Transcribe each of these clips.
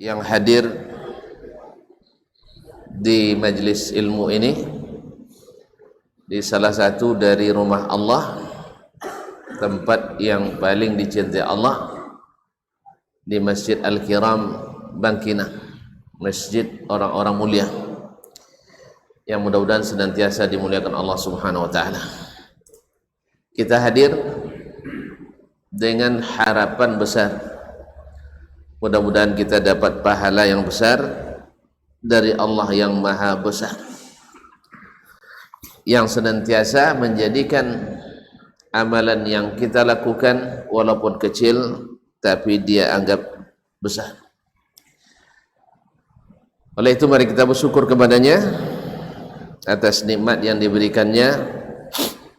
yang hadir di majlis ilmu ini di salah satu dari rumah Allah, tempat yang paling dicintai Allah, di Masjid Al-Kiram Bangkinang, masjid orang-orang mulia yang mudah-mudahan senantiasa dimuliakan Allah Subhanahu wa taala. Kita hadir dengan harapan besar, mudah-mudahan kita dapat pahala yang besar dari Allah yang maha besar, yang senantiasa menjadikan amalan yang kita lakukan walaupun kecil tapi dia anggap besar. Oleh itu mari kita bersyukur kepadanya atas nikmat yang diberikannya.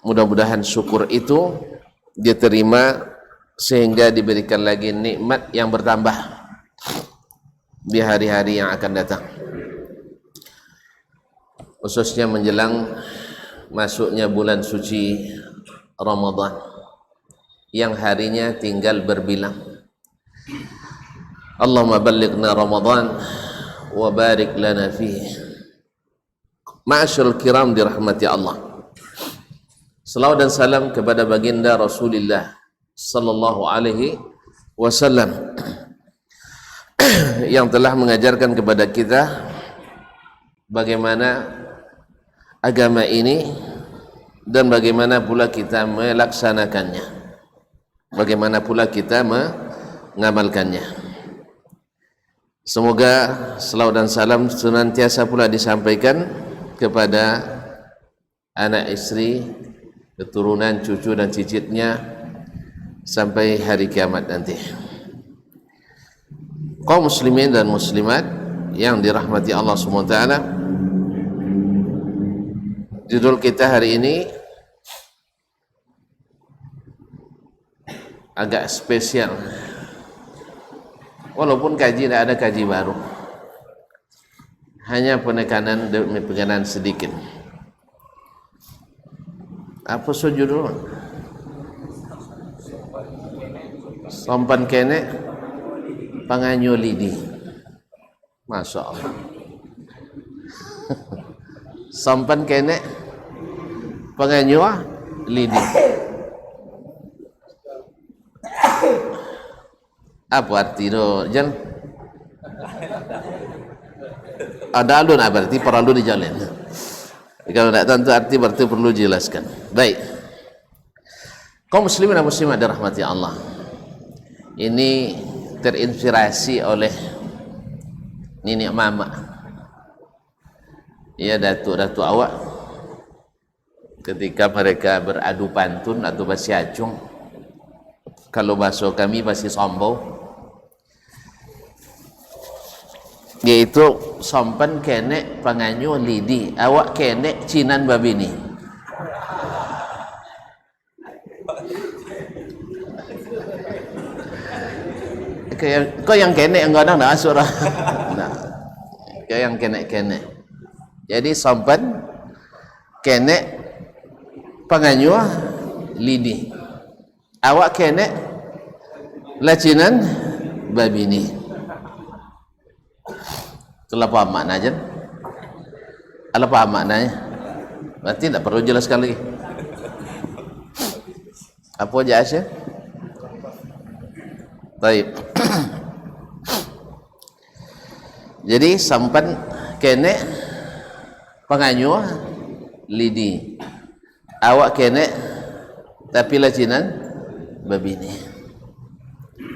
Mudah-mudahan syukur itu diterima sehingga diberikan lagi nikmat yang bertambah di hari-hari yang akan datang, khususnya menjelang masuknya bulan suci Ramadan yang harinya tinggal berbilang. Allahumma ballighna Ramadan wa barik lana fihi. Ma'asyiral kiram dirahmati Allah, selawat dan salam kepada baginda Rasulullah sallallahu alaihi wasallam yang telah mengajarkan kepada kita bagaimana agama ini dan bagaimana pula kita melaksanakannya, bagaimana pula kita mengamalkannya. Semoga selawat dan salam senantiasa pula disampaikan kepada anak istri, keturunan, cucu dan cicitnya sampai hari kiamat nanti. Kaum muslimin dan muslimat yang dirahmati Allah SWT, judul kita hari ini agak spesial, walaupun kaji tidak ada kaji baru, hanya penekanan demi penekanan sedikit. Apa judul? Sompan kene panganyo lidi. Masya Allah. Sompan kene panganyo lidi. Apa arti itu? Jan? Ada alun berarti perlu dijalin. Kalau tidak tentu arti berarti perlu dijelaskan. Baik. Kaum muslimin dan muslimat dirahmati Allah, ini terinspirasi oleh nenek mama, ya, datuk-datuk awak, ketika mereka beradu pantun atau basi acung, kalau bahasa kami basi sombong, yaitu sompan kene panganyo lidi, awak kene cinan babini. Kau yang kene enggak ada nak surah. Nah, kau yang kene. Jadi sompan kene panganyo lidi, awak kene lacinan babini. Itulah apa maknanya? Apa maknanya? Berarti tidak perlu jelaskan lagi. Apa aja Asyik? Baik. Jadi sampan kene panganyo lidi, awak kene tapi lacinan babini.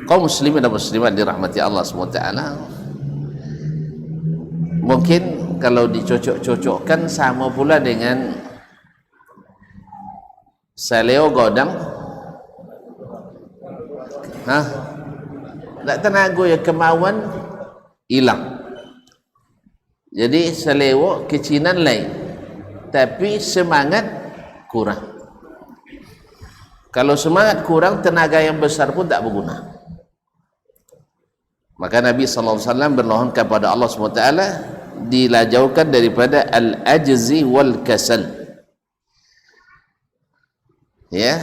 Kaum muslimin dan muslimat dirahmati Allah SWT, mungkin kalau dicocok-cocokkan sama pula dengan saleo godang, tak tenaga ya, kemauan hilang. Jadi selewo kecinan lain, tapi semangat kurang. Kalau semangat kurang, tenaga yang besar pun tak berguna. Maka Nabi SAW bermohon kepada Allah SWT dilajaukan daripada al-ajzi wal kasal. Ya,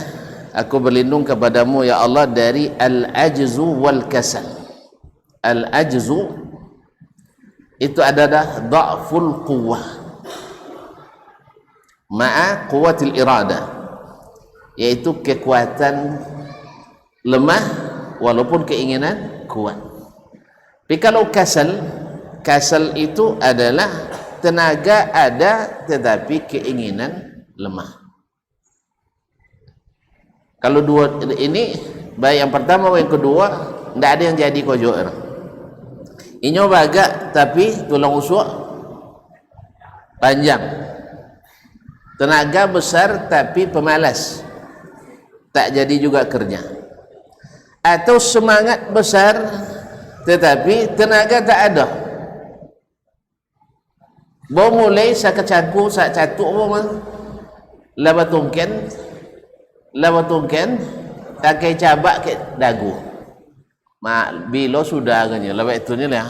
aku berlindung kepadamu ya Allah dari al-ajzu wal kasal. Al-ajzu itu adalah dha'ful quwwah ma'a quwwatil iradah, yaitu kekuatan lemah walaupun keinginan kuat. Tapi kalau kasal itu adalah tenaga ada tetapi keinginan lemah. Kalau dua ini, baik yang pertama atau yang kedua, tidak ada yang jadi kojoer. Inyo baga tapi tulang usuk panjang, tenaga besar tapi pemalas, tak jadi juga kerja. Atau semangat besar tetapi tenaga tak ada. Bawa mulai sak kecangku sak catuk apa laba tungken pakai cabak ke dagu. Mak bilo sudah agaknya laba itu ni lah.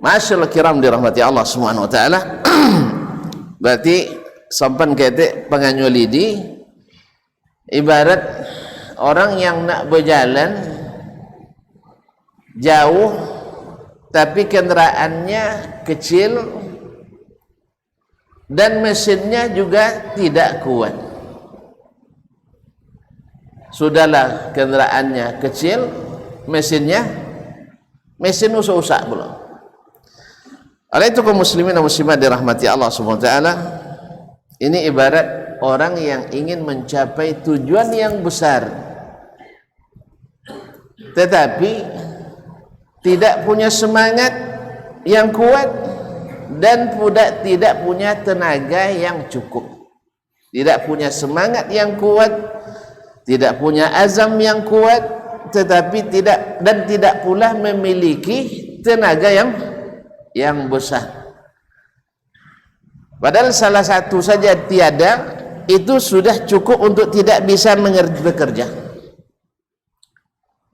Masyaallah kiram dirahmati Allah Subhanahu wa taala. Berarti sampan kete penganyo lidi ibarat orang yang nak berjalan jauh tapi kendaraannya kecil dan mesinnya juga tidak kuat. Sudahlah kendaraannya kecil, mesin usah pula. Oleh itu kaum muslimin dan muslimat dirahmati Allah Subhanahu wa taala, ini ibarat orang yang ingin mencapai tujuan yang besar tetapi tidak punya semangat yang kuat dan tidak punya tenaga yang cukup. Tidak punya semangat yang kuat, tidak punya azam yang kuat, tetapi tidak pula memiliki tenaga yang besar. Padahal salah satu saja tiada, itu sudah cukup untuk tidak bisa bekerja.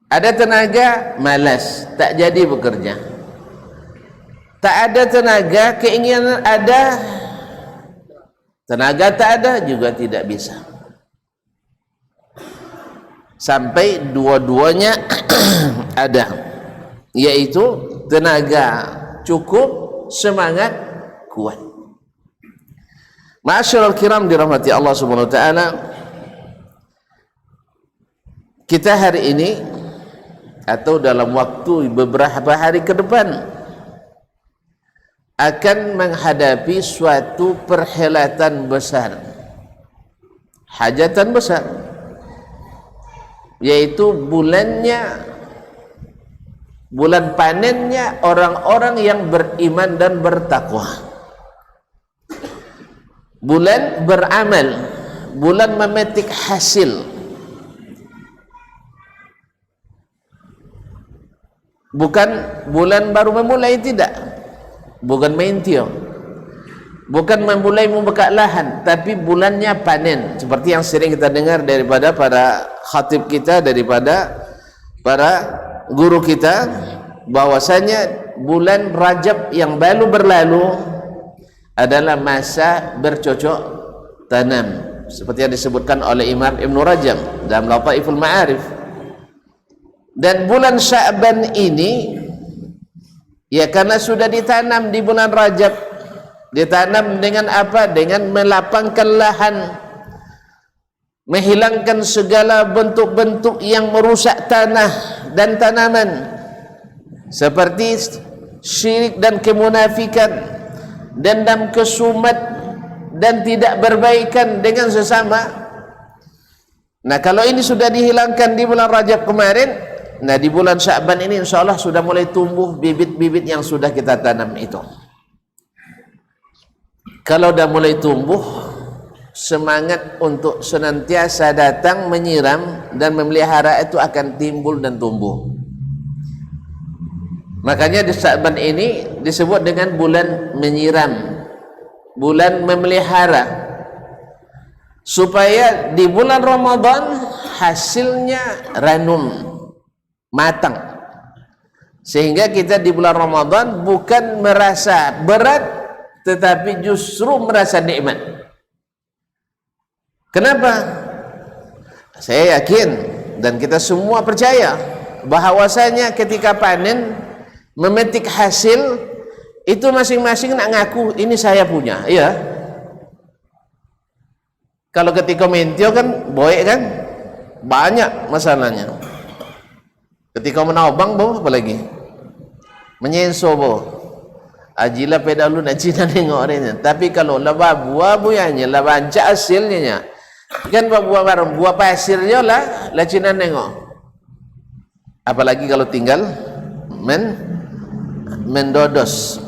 Ada tenaga, malas, tak jadi bekerja. Tak ada tenaga, keinginan ada, tenaga tak ada, juga tidak bisa. Sampai dua-duanya ada, yaitu tenaga cukup, semangat kuat. Ma'asyiral kiram dirahmati Allah Subhanahu wa taala, kita hari ini atau dalam waktu beberapa hari ke depan akan menghadapi suatu perhelatan besar, hajatan besar, yaitu bulan panennya orang-orang yang beriman dan bertakwa, bulan beramal, bulan memetik hasil. Bukan bulan baru memulai, tidak, bukan maintio, bukan memulai membuka lahan, tapi bulannya panen, seperti yang sering kita dengar daripada para khatib kita, daripada para guru kita, bahwasanya bulan Rajab yang baru berlalu adalah masa bercocok tanam, seperti yang disebutkan oleh Imam Ibn Rajab dalam Lataiful Ma'arif. Dan bulan Sya'ban ini, ya karena sudah ditanam di bulan Rajab, ditanam dengan apa? Dengan melapangkan lahan, menghilangkan segala bentuk-bentuk yang merusak tanah dan tanaman, seperti syirik dan kemunafikan, dendam kesumat, dan tidak berbaikan dengan sesama. Nah, kalau ini sudah dihilangkan di bulan Rajab kemarin, nah di bulan Sya'ban ini insyaAllah sudah mulai tumbuh bibit-bibit yang sudah kita tanam itu. Kalau sudah mulai tumbuh, semangat untuk senantiasa datang menyiram dan memelihara itu akan timbul dan tumbuh. Makanya di Sya'ban ini disebut dengan bulan menyiram, bulan memelihara, supaya di bulan Ramadan hasilnya ranum, matang, sehingga kita di bulan Ramadan bukan merasa berat tetapi justru merasa nikmat. Kenapa? Saya yakin dan kita semua percaya bahwasanya ketika panen memetik hasil itu masing-masing nak ngaku ini saya punya, iya. Kalau ketika mentio kan boek kan banyak masalahnya. Ketika menawabang boh apalagi menyenso boh ajilah pedalu nak cina nengok orangnya. Tapi kalau laba buah buahnya lah bancak hasilnya kan buah barang buah pasirnya lah cina nengok. Apalagi kalau tinggal mendodos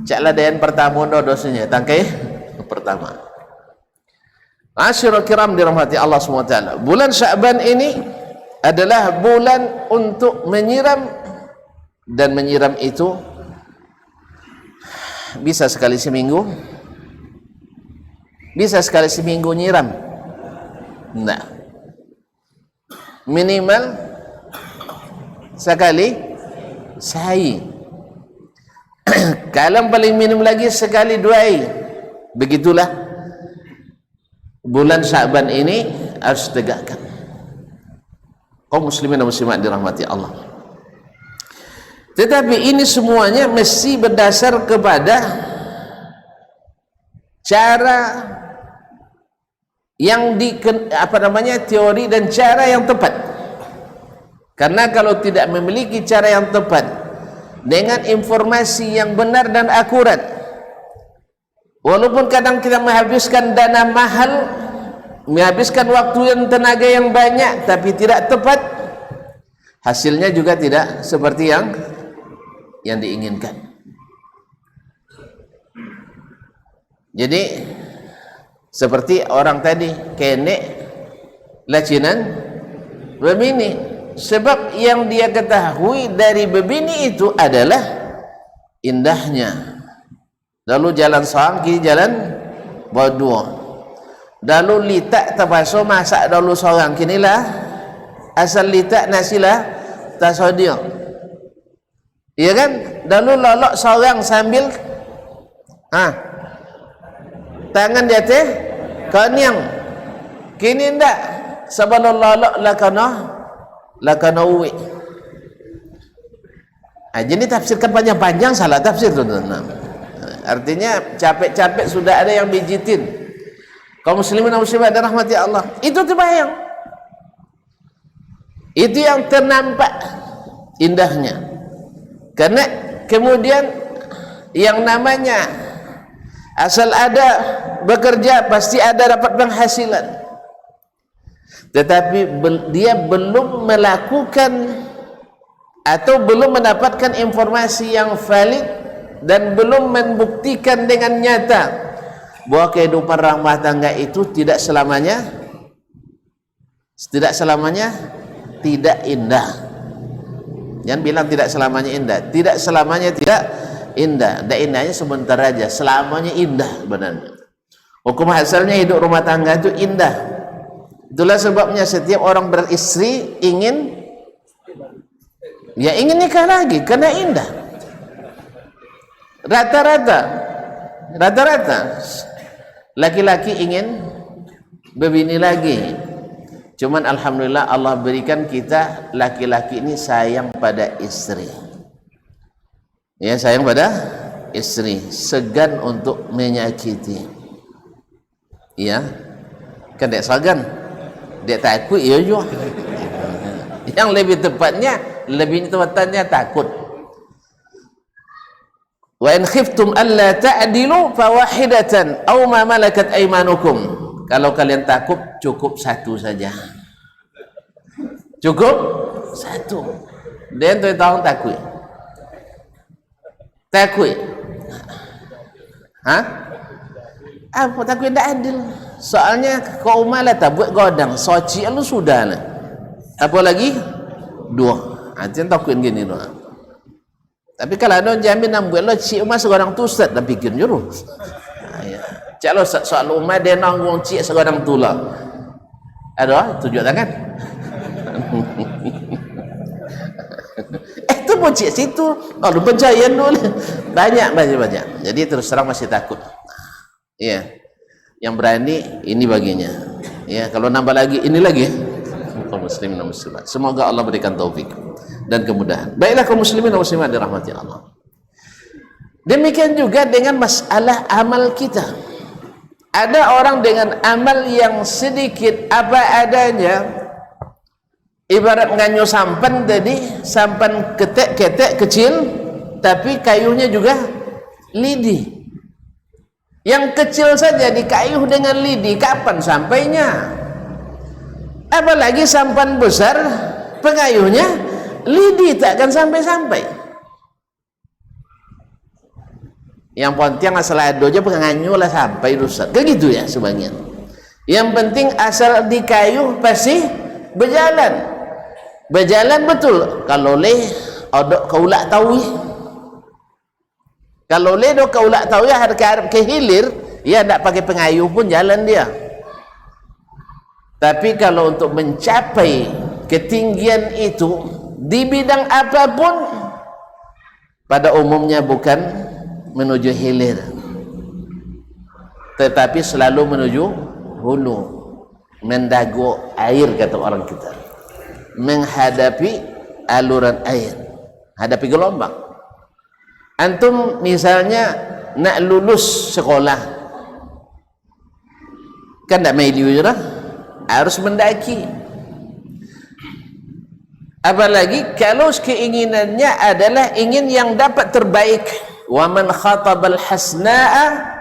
caklah dayan pertama dodosnya tangkai pertama. Asyirul kiram dirahmati Allah SWT, bulan Sya'ban ini adalah bulan untuk menyiram, dan menyiram itu bisa sekali seminggu, bisa sekali seminggu nyiram. Nah, minimal sekali sehari. Kalau paling minim lagi sekali 2 hari. Begitulah bulan Sya'ban ini harus tegakkan. Kaum muslimin dan muslimat dirahmati Allah. Tetapi ini semuanya mesti berdasar kepada cara yang teori dan cara yang tepat. Karena kalau tidak memiliki cara yang tepat dengan informasi yang benar dan akurat, walaupun kadang kita menghabiskan dana mahal, menghabiskan waktu dan tenaga yang banyak, tapi tidak tepat, hasilnya juga tidak seperti yang diinginkan. Jadi seperti orang tadi kenek lacinan berbini. Sebab yang dia ketahui dari bebini itu adalah indahnya. Lalu jalan seorang, kiri jalan berdua. Lalu litak terpaksa masak dulu seorang, kinilah asal litak nasilah tasodir. Iya kan? Lalu lolok seorang sambil tangan di atas kenyang. Kini ndak sebelum lolok lakana uwi. Jadi tafsirkan panjang-panjang salah tafsir tu. Artinya capek-capek sudah ada yang bijitin. Kaum muslimin dan muslimat dirahmati Allah, itu terbayang, itu yang ternampak indahnya. Karena kemudian yang namanya asal ada bekerja pasti ada dapat penghasilan. Tetapi dia belum melakukan atau belum mendapatkan informasi yang valid dan belum membuktikan dengan nyata bahwa kehidupan rumah tangga itu tidak selamanya tidak indah. Jangan bilang tidak selamanya indah, tidak selamanya tidak indah. Dan indahnya sebentar aja, selamanya indah benarnya. Hukum asalnya hidup rumah tangga itu indah. Itulah sebabnya setiap orang beristri ingin nikah lagi karena indah. Rata-rata laki-laki ingin berbini lagi. Cuman alhamdulillah Allah berikan kita laki-laki ini sayang pada istri. Ya, sayang pada istri, segan untuk menyakiti. Ya, kan dia segan. Dia takut, ya juga. Yang lebih tepatnya takut. Wa in khiftum alla ta'dilu fawahidatan aw ma malakat aymanukum. Kalau kalian takut, cukup satu saja. Cukup satu. Dan tu tahu takut. Takut. Apa takut tidak adil? Soalnya kau malah tak buat godang, soci lu sudah lah. Apa lagi? 2. Jangan takut gini doa. Tapi kalau ada jamin nak buat lo cik rumah seorang tu ustaz dah fikir juru. Cak lo soal rumah dia nanggung cik seorang tu lah. Ada tunjuk tangan. Tu pun cik situ. Kalau pencahayaan dulu banyak. Jadi terus terang masih takut. Iya. Yang berani ini baginya. Ya, kalau nambah lagi ini lagi. Kaum muslimin dan muslimat. Semoga Allah berikan taufik. dan kemudahan. Baiklah kaum muslimin dan muslimat dirahmati Allah. Demikian juga dengan masalah amal kita. Ada orang dengan amal yang sedikit apa adanya, ibarat nganyo sampan tadi, sampan ketek-ketek kecil, tapi kayunya juga lidi. Yang kecil saja dikayuh dengan lidi, kapan sampainya? Apalagi sampan besar, pengayuhnya lidi, takkan sampai-sampai. Yang penting asal ada aja penganyu lah sampai rusak. Begitu ya sebagian. Yang penting asal dikayuh pasti berjalan. Berjalan betul. Kalau leh ada kaulak tawi. Kalau leh do kaulak tawi harap ke hilir, ya tak pakai pengayuh pun jalan dia. Tapi kalau untuk mencapai ketinggian itu di bidang apapun, pada umumnya bukan menuju hilir, tetapi selalu menuju hulu, mendago air, kata orang kita, menghadapi aluran air, hadapi gelombang. Antum misalnya nak lulus sekolah, kan tak main liur, harus mendaki. Apalagi kalau keinginannya adalah ingin yang dapat terbaik. Wa man khatabal hasna'a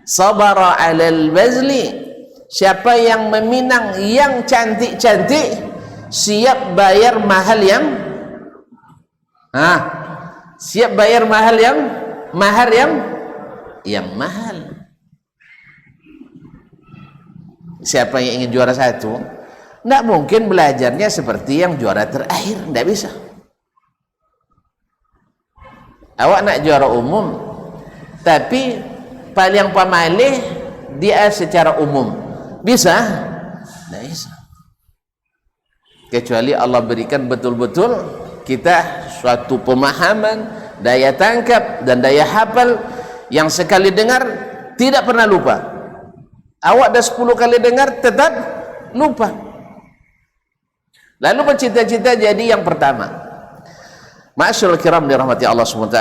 sabara 'alal bazli. Siapa yang meminang yang cantik-cantik, siap bayar mahal yang siap bayar mahal yang mahar yang mahal. Siapa yang ingin juara satu, tidak mungkin belajarnya seperti yang juara terakhir, tidak bisa. Awak nak juara umum, tapi paling pamalih dia secara umum, bisa? Tidak bisa. Kecuali Allah berikan betul-betul kita suatu pemahaman, daya tangkap dan daya hafal yang sekali dengar tidak pernah lupa. Awak dah 10 kali dengar tetap lupa. Lalu bercita-cita jadi yang pertama. Ma'asyiral kiram dirahmati Allah SWT,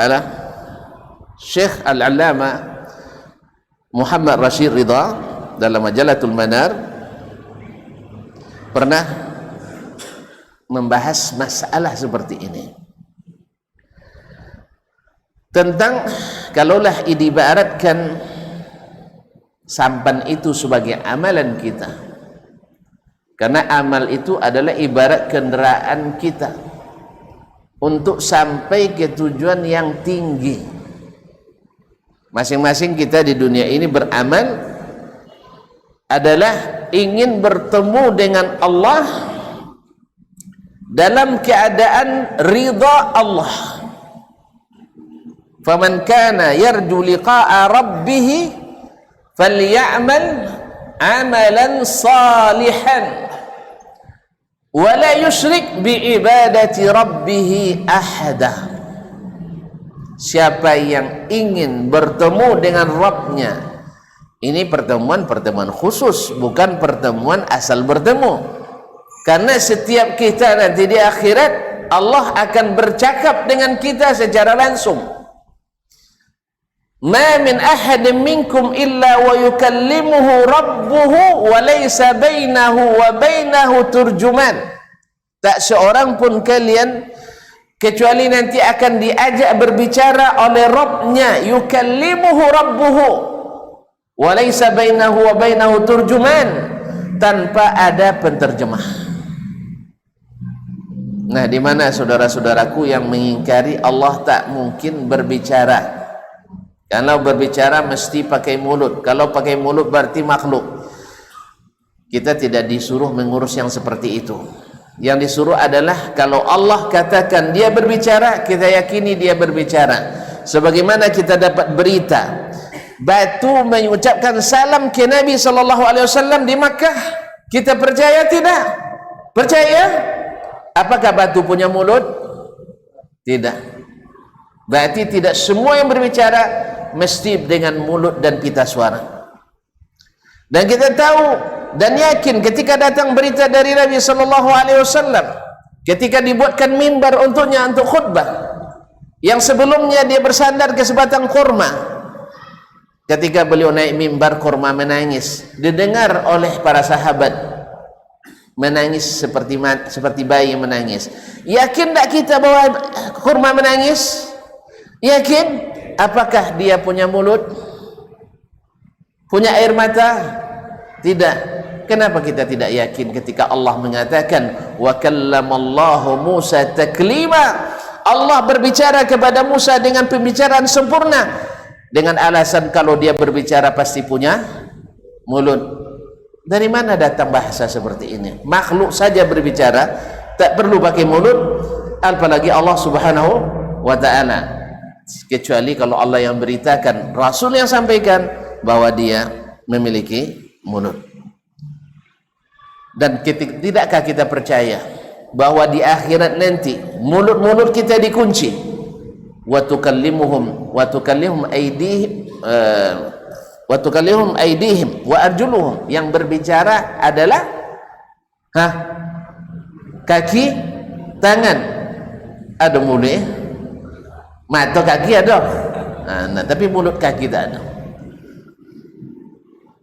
Syekh Al-Allamah Muhammad Rashid Ridha dalam Majalatul Manar pernah membahas masalah seperti ini, tentang kalaulah diibaratkan sampan itu sebagai amalan kita, karena amal itu adalah ibarat kendaraan kita untuk sampai ke tujuan yang tinggi. Masing-masing kita di dunia ini beramal adalah ingin bertemu dengan Allah dalam keadaan ridha Allah. Faman kana yarju liqa'a rabbih falyamal amalan salihan wa la yusyrik bi ibadati rabbih ahada. Siapa yang ingin bertemu dengan Rabbnya, ini pertemuan khusus, bukan pertemuan asal bertemu, karena setiap kita nanti di akhirat Allah akan bercakap dengan kita secara langsung. Ma min ahadin minkum illa wa yukallimuhu rabbuhu wa laysa bainahu wa bainahu turjuman. Tak seorang pun kalian kecuali nanti akan diajak berbicara oleh Rabbnya, yukallimuhu rabbuhu wa laysa bainahu wa bainahu turjuman, tanpa ada penterjemah. Nah, di mana saudara-saudaraku yang mengingkari Allah tak mungkin berbicara? Kalau berbicara mesti pakai mulut. Kalau pakai mulut berarti makhluk. Kita tidak disuruh mengurus yang seperti itu. Yang disuruh adalah kalau Allah katakan dia berbicara, kita yakini dia berbicara. Sebagaimana kita dapat berita batu mengucapkan salam ke Nabi SAW di Makkah, kita percaya tidak? Percaya? Apakah batu punya mulut? Tidak. Berarti tidak semua yang berbicara mesti dengan mulut dan pita suara. Dan kita tahu dan yakin ketika datang berita dari Nabi SAW ketika dibuatkan mimbar untuknya untuk khutbah, yang sebelumnya dia bersandar ke sebatang kurma, ketika beliau naik mimbar, kurma menangis, didengar oleh para sahabat, menangis seperti bayi menangis. Yakin tak kita bahwa kurma menangis? Yakin? Apakah dia punya mulut? Punya air mata? Tidak. Kenapa kita tidak yakin ketika Allah mengatakan wa kallamallahu Musa taklima? Allah berbicara kepada Musa dengan pembicaraan sempurna, dengan alasan kalau dia berbicara pasti punya mulut. Dari mana datang bahasa seperti ini? Makhluk saja berbicara, tak perlu pakai mulut, apalagi Allah Subhanahu wa ta'ala. Kecuali kalau Allah yang beritakan, Rasul yang sampaikan bahwa dia memiliki mulut. Dan tidakkah kita percaya bahwa di akhirat nanti mulut-mulut kita dikunci, wa tukallimuhum aydihim wa arjuluhum, yang berbicara adalah kaki, tangan. Ada mulut, mata, kaki ada, nah, tapi mulut, kaki tak ada.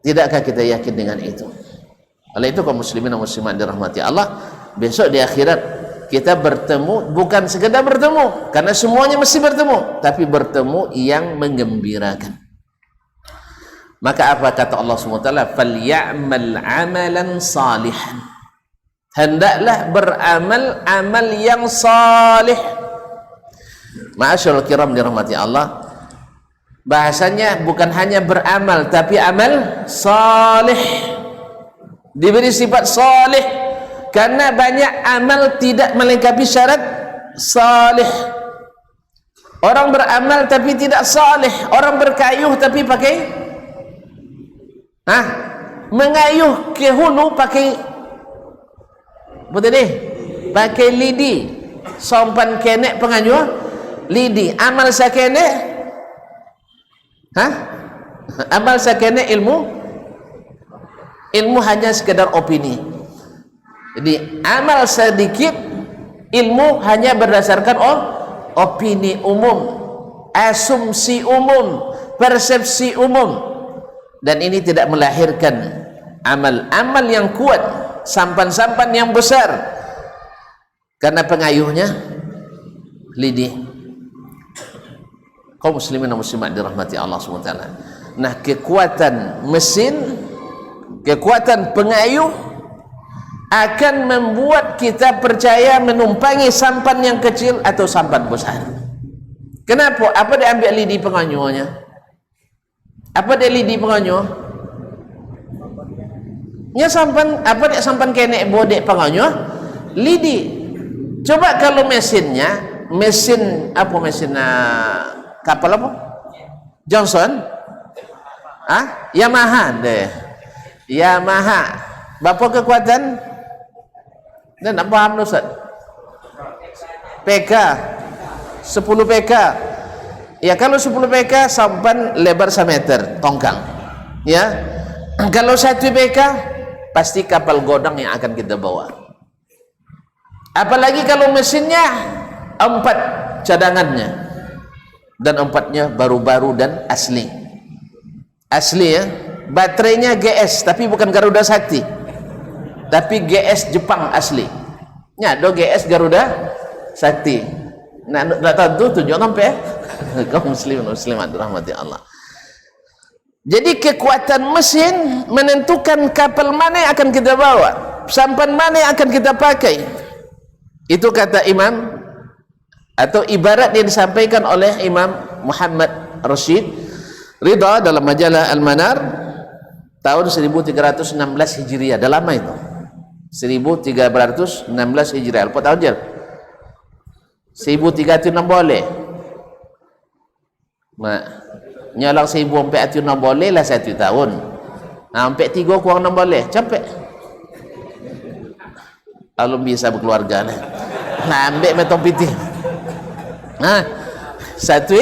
Tidakkah kita yakin dengan itu? Oleh itu kaum muslimin dan muslimat dirahmati Allah, besok di akhirat kita bertemu, bukan sekedar bertemu, karena semuanya mesti bertemu, tapi bertemu yang menggembirakan. Maka apa kata Allah SWT? Falyamal amalan salihan, hendaklah beramal amal yang salih. Ma'asyarul kiram dirahmati Allah, bahasanya bukan hanya beramal tapi amal salih, diberi sifat salih, karena banyak amal tidak melengkapi syarat salih. Orang beramal tapi tidak salih, orang berkayuh tapi pakai mengayuh ke hulu pakai betul deh, pakai lidi, sompan kenek pengayuh lidi. Amal sakene amal sakene ilmu hanya sekedar opini. Jadi amal sedikit, ilmu hanya berdasarkan opini umum, asumsi umum, persepsi umum, dan ini tidak melahirkan amal-amal yang kuat, sampan-sampan yang besar, karena pengayuhnya lidi. Kaum muslimin dan muslimat dirahmati Allah SWT. Nah, kekuatan mesin, kekuatan pengayuh akan membuat kita percaya menumpangi sampan yang kecil atau sampan besar. Kenapa? Apa dia ambil lidi pengayuhnya? Apa dia lidi pengayuh? Ya sampan, apa dia sampan kenek bodek pengayuh? Lidi. Coba kalau mesinnya, mesin apa, mesin kapal apa? Johnson? Yamaha deh. Yamaha. Berapa kekuatan? Dan tak paham Ustaz. PK 10 PK. Ya, kalau 10 PK sampan lebar 1 meter tongkang. Ya. Kalau 1 PK pasti kapal godang yang akan kita bawa. Apalagi kalau mesinnya 4 cadangannya, dan 4-nya baru-baru dan asli. Asli ya. Baterainya GS tapi bukan Garuda Sakti, tapi GS Jepang asli. Nya do GS Garuda Sakti. Nah, tentu tujuan sampai kaum muslimin muslimat rahmati Allah. Jadi kekuatan mesin menentukan kapal mana yang akan kita bawa, sampan mana yang akan kita pakai. Itu kata Imam, atau ibarat yang disampaikan oleh Imam Muhammad Rashid Ridha dalam majalah Al-Manar tahun 1316 Hijriah. Dah lama itu, 1316 Hijriah. Apa tahun je? 1306 boleh. Nyalang 1406 boleh lah 1 tahun. 43 kurang 6 boleh. Capek. Kalau bisa berkeluarga lah. Nah, ambil metong pitih. Satu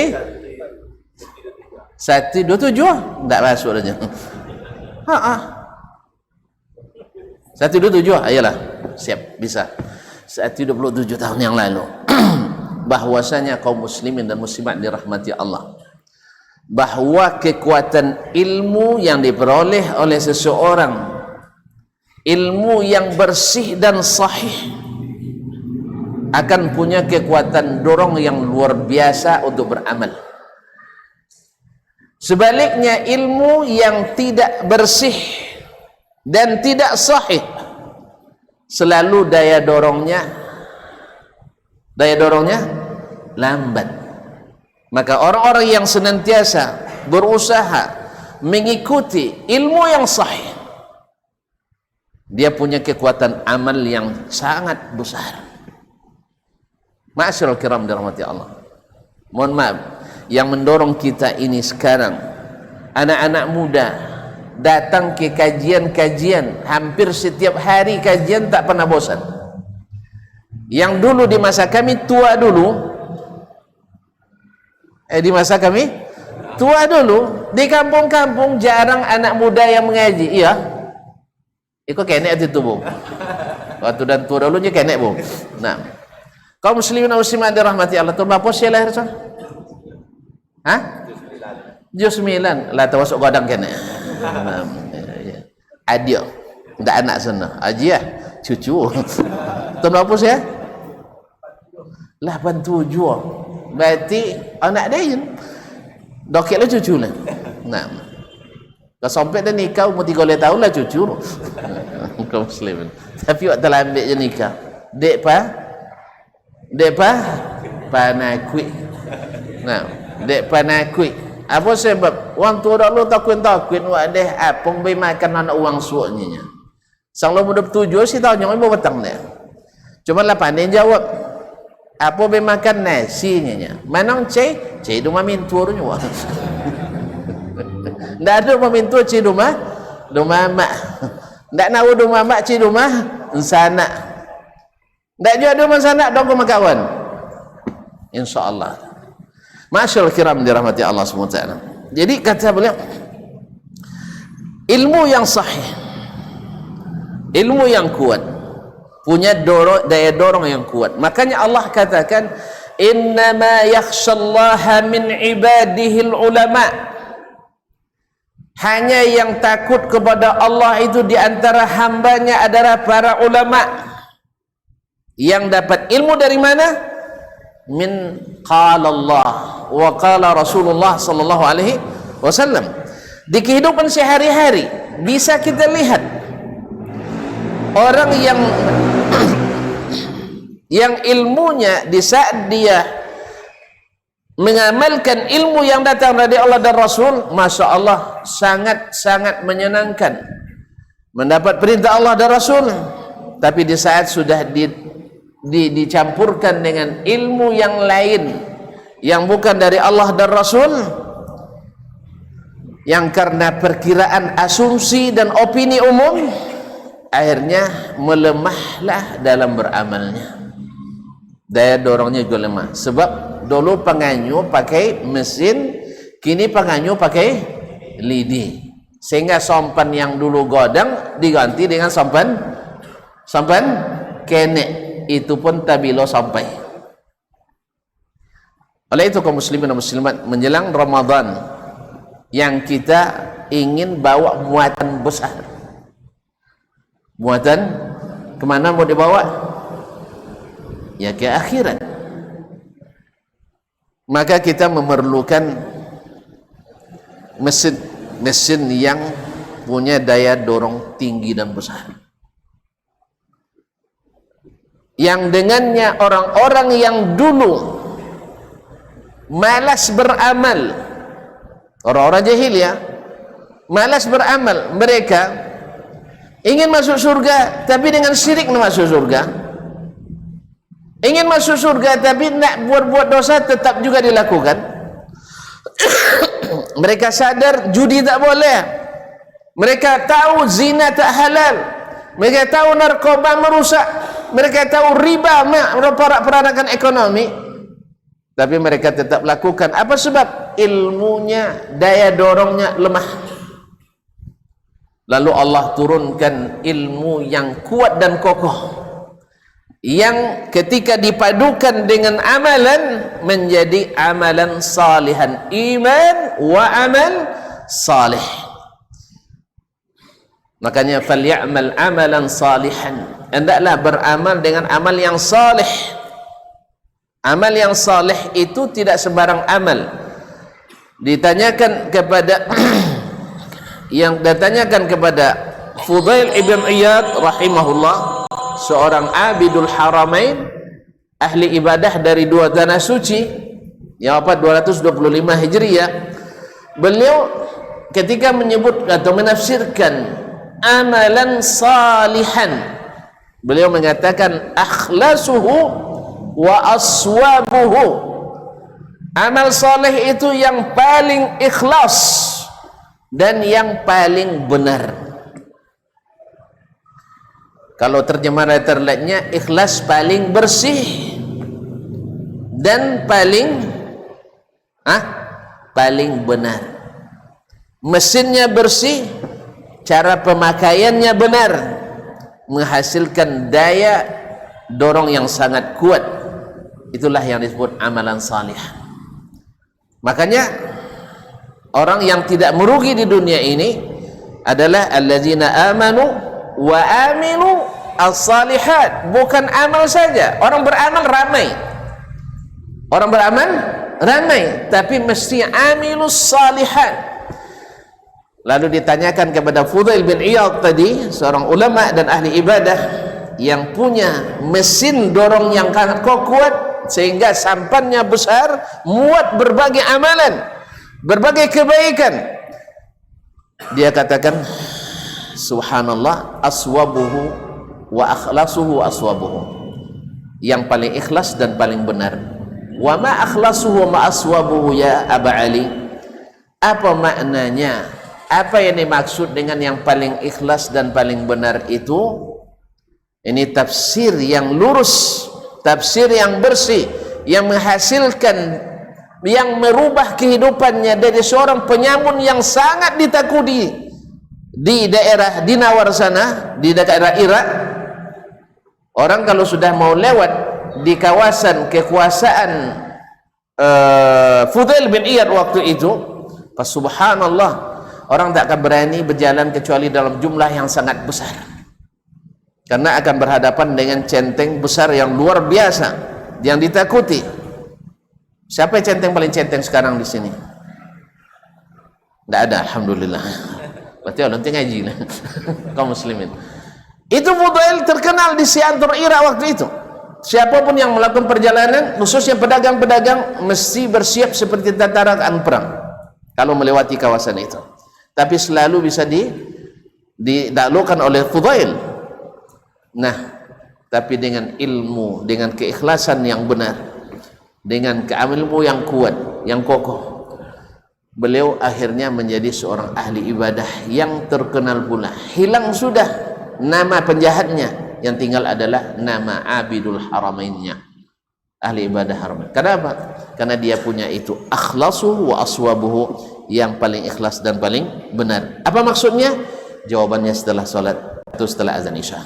127 tak masuk aja. 127 ayolah, siap, bisa. 127 tahun yang lalu bahwasanya kaum muslimin dan muslimat dirahmati Allah, bahwa kekuatan ilmu yang diperoleh oleh seseorang, ilmu yang bersih dan sahih, akan punya kekuatan dorong yang luar biasa untuk beramal. Sebaliknya, ilmu yang tidak bersih dan tidak sahih, selalu daya dorongnya lambat. Maka orang-orang yang senantiasa berusaha mengikuti ilmu yang sahih, dia punya kekuatan amal yang sangat besar. Ma'asyiral kiram dirahmati Allah, mohon maaf, yang mendorong kita ini sekarang anak-anak muda datang ke kajian-kajian, hampir setiap hari kajian, tak pernah bosan. Yang dulu di masa kami tua dulu, di masa kami tua dulu, di kampung-kampung jarang anak muda yang mengaji. Iya, itu kenek itu bu, waktu dan tua dulunya kenek bu. Nah, kaum muslimin dan muslimat dirahmati Allah, tahun berapa sih lahir son? Hah? 79 lah, termasuk godang kenek. Adik, tidak anak sana, aji ya, cucu. Tahun berapa sih ya? 87. Berarti anak dia je. Dokek lah cucu lah. Nah, kalau sampai dah nikah umur 3 tahun lah cucu. Kaum muslimin. Tapi waktu telah ambil je nikah, dek pa panakui. Nah, dek panakui. Apa sebab? Orang tua dulu takut wadah apong beri makan anak uang suaknya. Sang lo muda bertujuh sih tahu nyong ibu petang dia. Cuma lah pandai jawab. Apa beri makan nasinya? Manang cai rumah minturnya. Ndak ada rumah mintur cai rumah mak. Ndak nak rumah mak cai rumah sanak. Ndak juga ada rumah sanak dong rumah kawan. Insyaallah. Masyaallah kiram dirahmati Allah SWT. Jadi kata beliau, ilmu yang sahih, ilmu yang kuat, punya daya dorong yang kuat. Makanya Allah katakan, innama yakhshallaha min ibadihil ulama. Hanya yang takut kepada Allah itu di antara hambanya adalah para ulama. Yang dapat ilmu dari mana? Min qala Allah wa qala Rasulullah sallallahu alaihi wasallam. Di kehidupan sehari-hari bisa kita lihat orang yang ilmunya di saat dia mengamalkan ilmu yang datang dari Allah dan Rasul, Masya Allah, sangat-sangat menyenangkan mendapat perintah Allah dan Rasul. Tapi di saat sudah dicampurkan dengan ilmu yang lain yang bukan dari Allah dan Rasul, yang karena perkiraan, asumsi dan opini umum, akhirnya melemahlah dalam beramalnya. Daya dorongnya juga lemah. Sebab dulu penganyu pakai mesin, kini penganyu pakai lidi, sehingga sompan yang dulu godang diganti dengan sompan kenek. Itu pun tabilo sampai. Oleh itu kaum muslimin dan muslimat, menjelang Ramadan yang kita ingin bawa muatan besar. Muatan kemana mau dibawa? Ya ke akhirat. Maka kita memerlukan mesin yang punya daya dorong tinggi dan besar, yang dengannya orang-orang yang dulu malas beramal, orang-orang jahiliyah malas beramal, mereka ingin masuk surga tapi dengan syirik nak masuk surga, ingin masuk surga tapi nak buat dosa tetap juga dilakukan. Mereka sadar judi tak boleh, mereka tahu zina tak halal, mereka tahu narkoba merusak, mereka tahu riba peranakan ekonomi, tapi mereka tetap lakukan. Apa sebab? Ilmunya, daya dorongnya lemah. Lalu Allah turunkan ilmu yang kuat dan kokoh, yang ketika dipadukan dengan amalan menjadi amalan salihan, iman wa amal salih. Makanya falyamal amalan salihan, hendaklah beramal dengan amal yang salih. Amal yang salih itu tidak sembarang amal. Ditanyakan kepada Fudail ibn Iyad rahimahullah, seorang abidul haramain, ahli ibadah dari dua tanah suci yang wafat 225 Hijriah. Beliau ketika menyebut atau menafsirkan amalan salihan, beliau mengatakan akhlasuhu wa aswabuhu. Amal saleh itu yang paling ikhlas dan yang paling benar. Kalau terjemah letterletnya, ikhlas paling bersih dan paling benar. Mesinnya bersih, cara pemakaiannya benar, menghasilkan daya dorong yang sangat kuat. Itulah yang disebut amalan salih. Makanya orang yang tidak merugi di dunia ini adalah alladzina amanu wa aminu as-salihat. Bukan amal saja, orang beramal ramai, tapi mesti amilus salihat. Lalu ditanyakan kepada Fudail bin Iyad tadi, seorang ulama dan ahli ibadah yang punya mesin dorong yang sangat kuat sehingga sampannya besar, muat berbagai amalan, berbagai kebaikan. Dia katakan, subhanallah, aswabuhu wa akhlasuhu aswabuhu, yang paling ikhlas dan paling benar. Wa ma akhlasuhu wa ma aswabuhu ya Aba Ali, apa maknanya, apa yang dimaksud dengan yang paling ikhlas dan paling benar itu? Ini tafsir yang lurus, tafsir yang bersih, yang menghasilkan, yang merubah kehidupannya dari seorang penyamun yang sangat ditakuti di daerah Dinawar sana, di daerah Irak. Orang kalau sudah mau lewat di kawasan kekuasaan Fudail bin Iyad waktu itu, pas subhanallah, orang tak akan berani berjalan kecuali dalam jumlah yang sangat besar, karena akan berhadapan dengan centeng besar yang luar biasa yang ditakuti. Siapa yang centeng paling centeng sekarang di sini? Tidak ada, alhamdulillah. Berarti nanti ngaji lah kaum muslimin. Itu Fudail terkenal di Siantur Irak waktu itu. Siapapun yang melakukan perjalanan, khususnya pedagang-pedagang, mesti bersiap seperti tentara perang kalau melewati kawasan itu. Tapi selalu bisa didaklukkan oleh Fudail. Nah, tapi dengan ilmu, dengan keikhlasan yang benar, dengan ilmu yang kuat, yang kokoh, beliau akhirnya menjadi seorang ahli ibadah yang terkenal pula. Hilang sudah nama penjahatnya, yang tinggal adalah nama abidul haramainnya, ahli ibadah haramain. Kenapa? Karena dia punya itu akhlasuhu wa aswabuhu, yang paling ikhlas dan paling benar. Apa maksudnya? Jawabannya setelah salat atau setelah azan isya.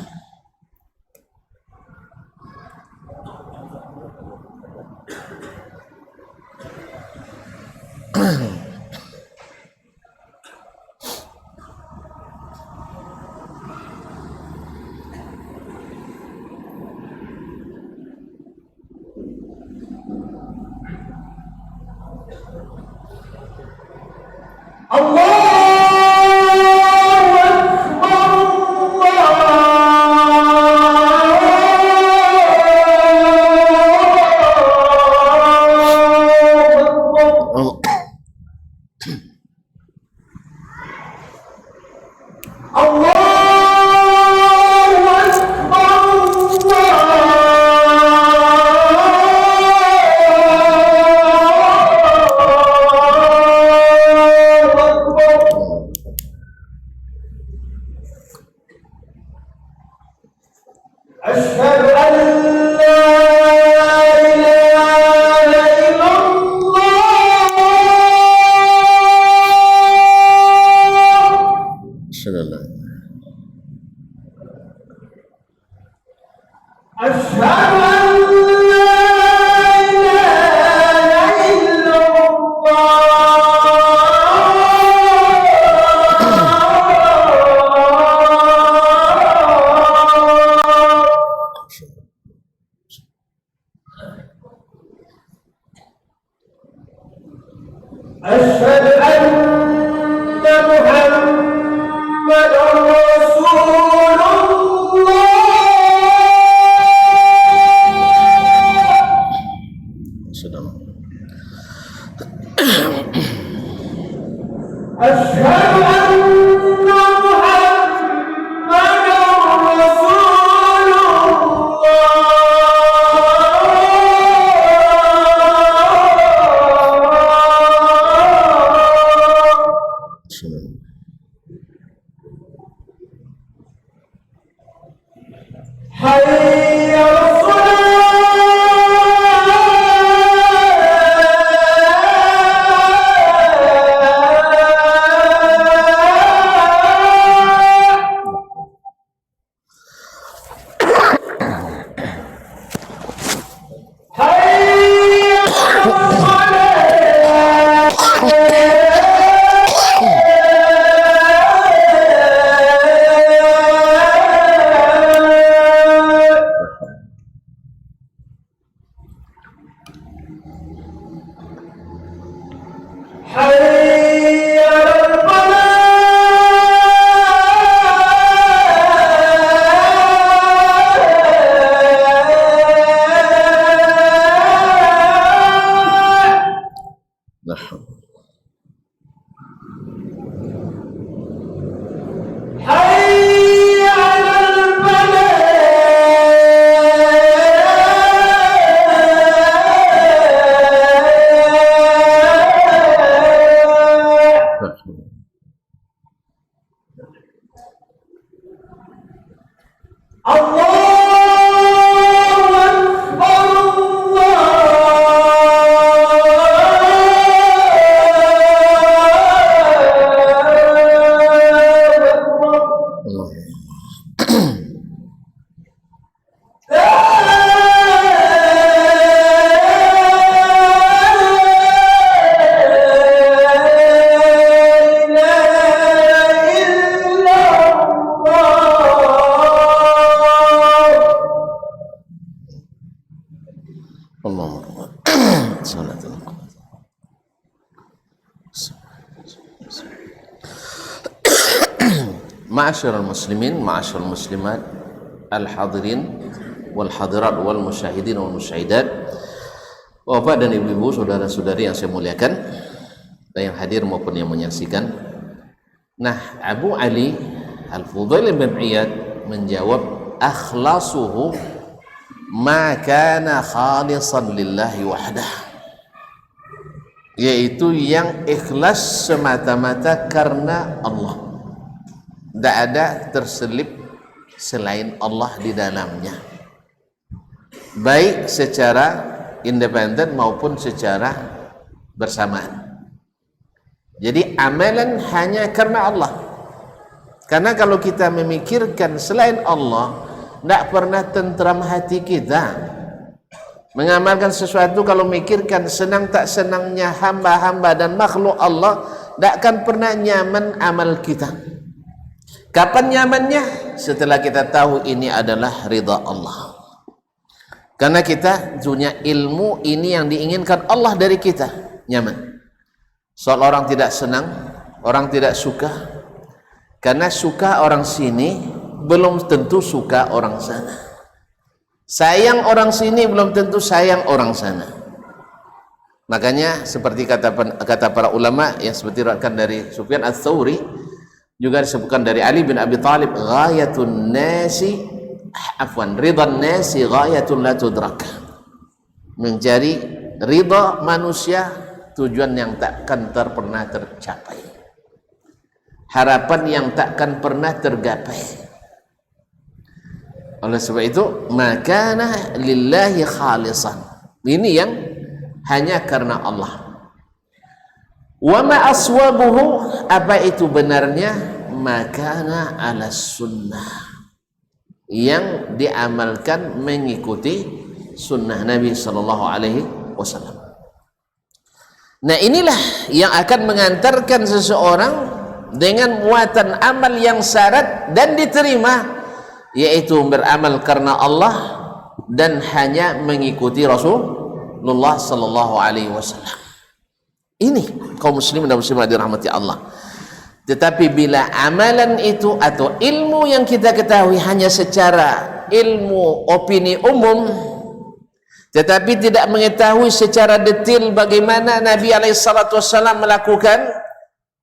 Ma'asyiral muslimin, ma'asyiral muslimat, al-hadirin wal hadirat wal musyahidin wal musyahidat, Bapak dan Ibu-ibu, saudara-saudari yang saya muliakan, dan yang hadir maupun yang menyaksikan. Nah, Abu Ali Al-Fudail bin Iyad menjawab, akhlasuhu ma kana khalisan lillahi wahdah, yaitu yang ikhlas semata-mata karena Allah, tidak ada terselip selain Allah di dalamnya, baik secara independen maupun secara bersamaan. Jadi amalan hanya karena Allah. Karena kalau kita memikirkan selain Allah, tidak pernah tentram hati kita. Mengamalkan sesuatu kalau mikirkan senang tak senangnya hamba-hamba dan makhluk Allah, tidak akan pernah nyaman amal kita. Kapan nyamannya? Setelah kita tahu ini adalah ridha Allah. Karena kita punya ilmu ini yang diinginkan Allah dari kita, nyaman. Soal orang tidak senang, orang tidak suka, karena suka orang sini belum tentu suka orang sana. Sayang orang sini belum tentu sayang orang sana. Makanya seperti kata para ulama yang seperti diriwayatkan dari Sufyan Ats-Tsauri, juga disebutkan dari Ali bin Abi Thalib, ghayatun nasi ridhan nasi ghayatun la tudrak. Mencari ridha manusia tujuan yang takkan pernah tercapai, harapan yang takkan pernah tergapai. Oleh sebab itu, makana lillahi khalisan, ini yang hanya karena Allah. Wa ma aswabuhu, apa itu benarnya? Makana ala sunnah, yang diamalkan mengikuti sunnah Nabi sallallahu alaihi wasallam. Nah, inilah yang akan mengantarkan seseorang dengan muatan amal yang syarat dan diterima, yaitu beramal karena Allah dan hanya mengikuti Rasulullah sallallahu alaihi wasallam. Ini kaum muslimin dan muslimat dirahmati Allah. Tetapi bila amalan itu atau ilmu yang kita ketahui hanya secara ilmu opini umum, tetapi tidak mengetahui secara detail bagaimana Nabi SAW melakukan,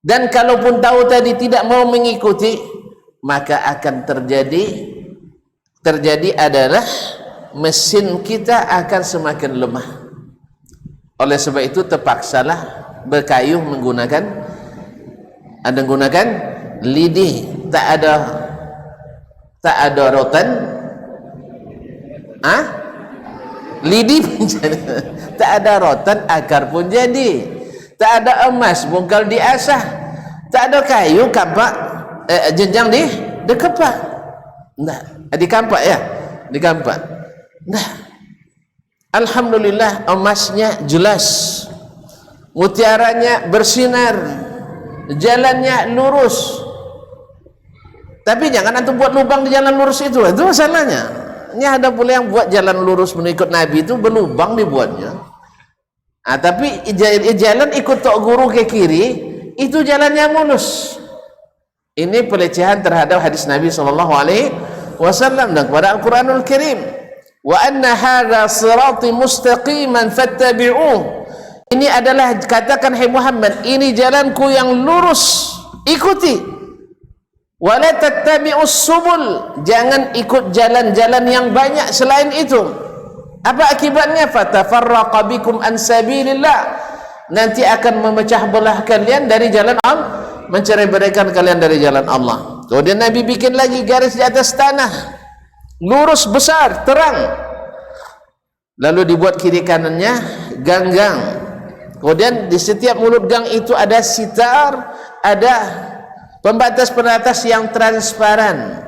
dan kalaupun tahu tadi tidak mau mengikuti, maka akan terjadi adalah mesin kita akan semakin lemah. Oleh sebab itu terpaksalah berkayuh menggunakan lidih. Tak ada rotan, lidi pun jadi. Tak ada rotan, akar pun jadi. Tak ada emas, bongkal diasah. Tak ada kayu, kampak, jenjang dikepak. Nah, dikampak ya, dikampak. Nah, alhamdulillah emasnya jelas, mutiaranya bersinar, jalannya lurus. Tapi jangan antum buat lubang di jalan lurus itu masalahnya. Ini ada pula yang buat jalan lurus mengikut Nabi itu berlubang dibuatnya. Tapi jalan ikut tok guru ke kiri itu jalannya mulus. Ini pelecehan terhadap hadis Nabi sallallahu alaihi wasallam dan kepada Al-Qur'anul Karim. Wa anna hadza sirati mustaqiman fattabi'uh. Ini adalah, katakan hai Muhammad, ini jalanku yang lurus, ikuti. Wala tattabi'us subul, jangan ikut jalan-jalan yang banyak selain itu. Apa akibatnya? Fatafarraqa bikum an sabilillah, nanti akan memecah belah kalian dari jalan Allah, mencerai-beraikan kalian dari jalan Allah. Kemudian Nabi bikin lagi garis di atas tanah, lurus besar, terang. Lalu dibuat kiri kanannya gang-gang. Kemudian di setiap mulut gang itu ada sitar, ada pembatas-pembatas yang transparan.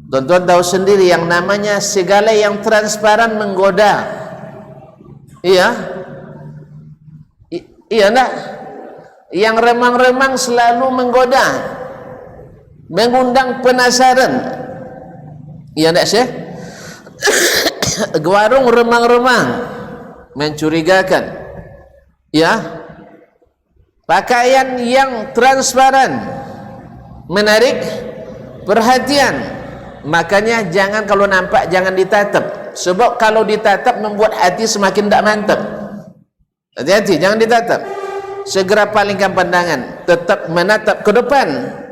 Tuan-tuan tahu sendiri yang namanya segala yang transparan menggoda. Iya? Iya enggak? Yang remang-remang selalu menggoda, mengundang penasaran. Iya enggak sih? Warung remang-remang mencurigakan. Ya? Pakaian yang transparan menarik perhatian. Makanya jangan, kalau nampak jangan ditatap, sebab kalau ditatap membuat hati semakin tidak mantap. Hati-hati, jangan ditatap. Segera palingkan pandangan, tetap menatap ke depan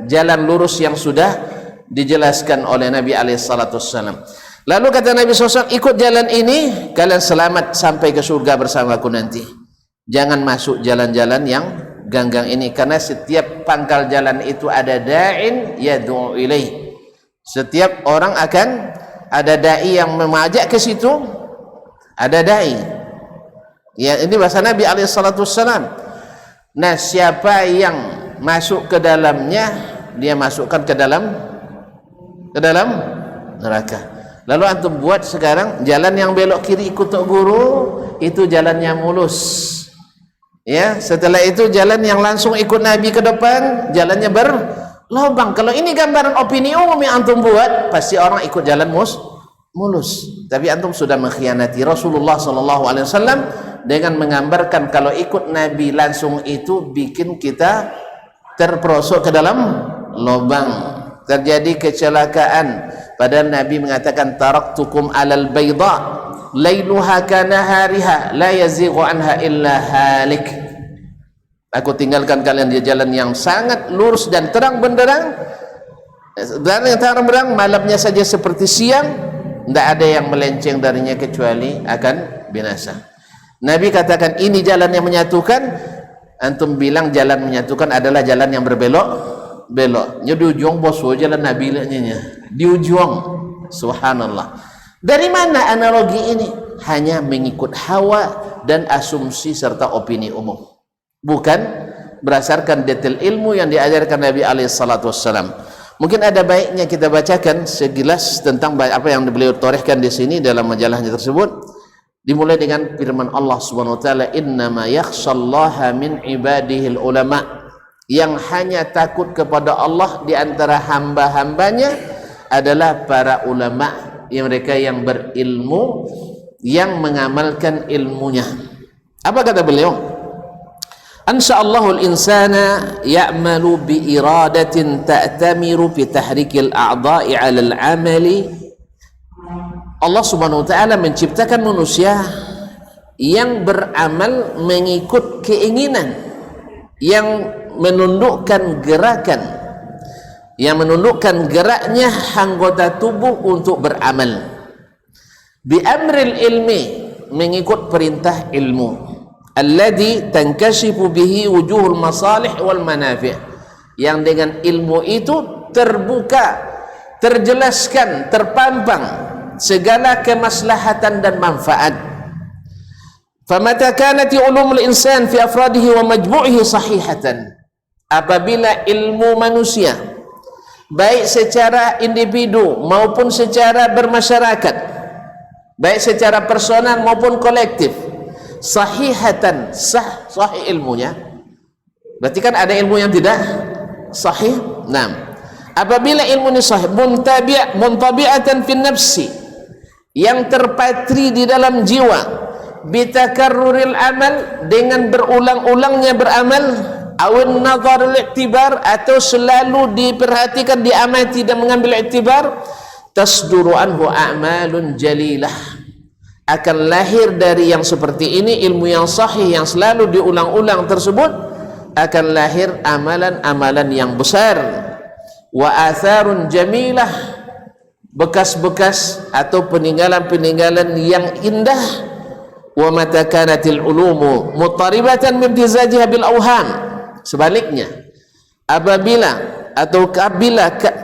jalan lurus yang sudah dijelaskan oleh Nabi SAW. Lalu kata Nabi SAW, ikut jalan ini kalian selamat sampai ke surga bersamaku nanti. Jangan masuk jalan-jalan yang ganggang ini, karena setiap pangkal jalan itu ada da'in yad'u ilaih. Setiap orang akan ada dai yang mengajak ke situ, ada dai. Ya, ini bahasa Nabi SAW. Nah, siapa yang masuk ke dalamnya, dia masukkan ke dalam neraka. Lalu antum buat sekarang jalan yang belok kiri ikut tok guru, itu jalannya mulus. Ya, setelah itu jalan yang langsung ikut Nabi ke depan, jalannya berlubang. Kalau ini gambaran opini umum yang antum buat, pasti orang ikut jalan mulus. Tapi antum sudah mengkhianati Rasulullah SAW dengan menggambarkan kalau ikut Nabi langsung itu bikin kita terperosok ke dalam lubang, terjadi kecelakaan. Padahal Nabi mengatakan taraktukum alal bayda lailuha kanahariha la yazighu anha illa halik. Aku tinggalkan kalian di jalan yang sangat lurus dan terang benderang. Dan yang terang benderang, malamnya saja seperti siang, tidak ada yang melenceng darinya kecuali akan binasa. Nabi katakan ini jalan yang menyatukan. Antum bilang jalan menyatukan adalah jalan yang berbelok. Di ujung bosu jalan Nabi di ujung. Subhanallah. Dari mana analogi ini? Hanya mengikut hawa dan asumsi serta opini umum, bukan berdasarkan detail ilmu yang diajarkan Nabi alaihissalam. Mungkin ada baiknya kita bacakan segilas tentang apa yang beliau torehkan di sini dalam majalahnya tersebut. Dimulai dengan firman Allah Subhanahu wa taala, "Innama yakhshallaha min ibadihil ulama." Yang hanya takut kepada Allah di antara hamba-hambanya adalah para ulama, yang mereka yang berilmu, yang mengamalkan ilmunya. Apa kata beliau? Ansha'allahu al-insana ya'malu bi iradatin ta'tamiru bi tahrikil a'dha'i 'ala al-'amali. Allah Subhanahu wa taala menciptakan manusia yang beramal mengikut keinginan, yang menundukkan gerakan, yang menundukkan geraknya anggota tubuh untuk beramal. Bi amril ilmi, mengikut perintah ilmu. Alladhi tankashifu bihi wujuhul masalih wal manafi', yang dengan ilmu itu terbuka, terjelaskan, terpampang segala kemaslahatan dan manfaat. Famata kanat ulumul insan fi afradihi wa majmu'ihi sahihatan, apabila ilmu manusia baik secara individu maupun secara bermasyarakat, baik secara personal maupun kolektif, sahihatan, sahih ilmunya, berarti kan ada ilmu yang tidak sahih. Nah, apabila ilmu ini sahih, muntabi'atan fin nafsi, yang terpatri di dalam jiwa, bitakarruril amal, dengan berulang-ulangnya beramal, awin nazarul iktibar, atau selalu diperhatikan, diamati dan mengambil iktibar, tasduru anhu a'malun jalilah, akan lahir dari yang seperti ini, ilmu yang sahih yang selalu diulang-ulang tersebut, akan lahir amalan-amalan yang besar. Wa atharun jamilah, bekas-bekas atau peninggalan-peninggalan yang indah. Wa mata kanatil ulumu mutaribatan mimtizajiha bil awham, sebaliknya apabila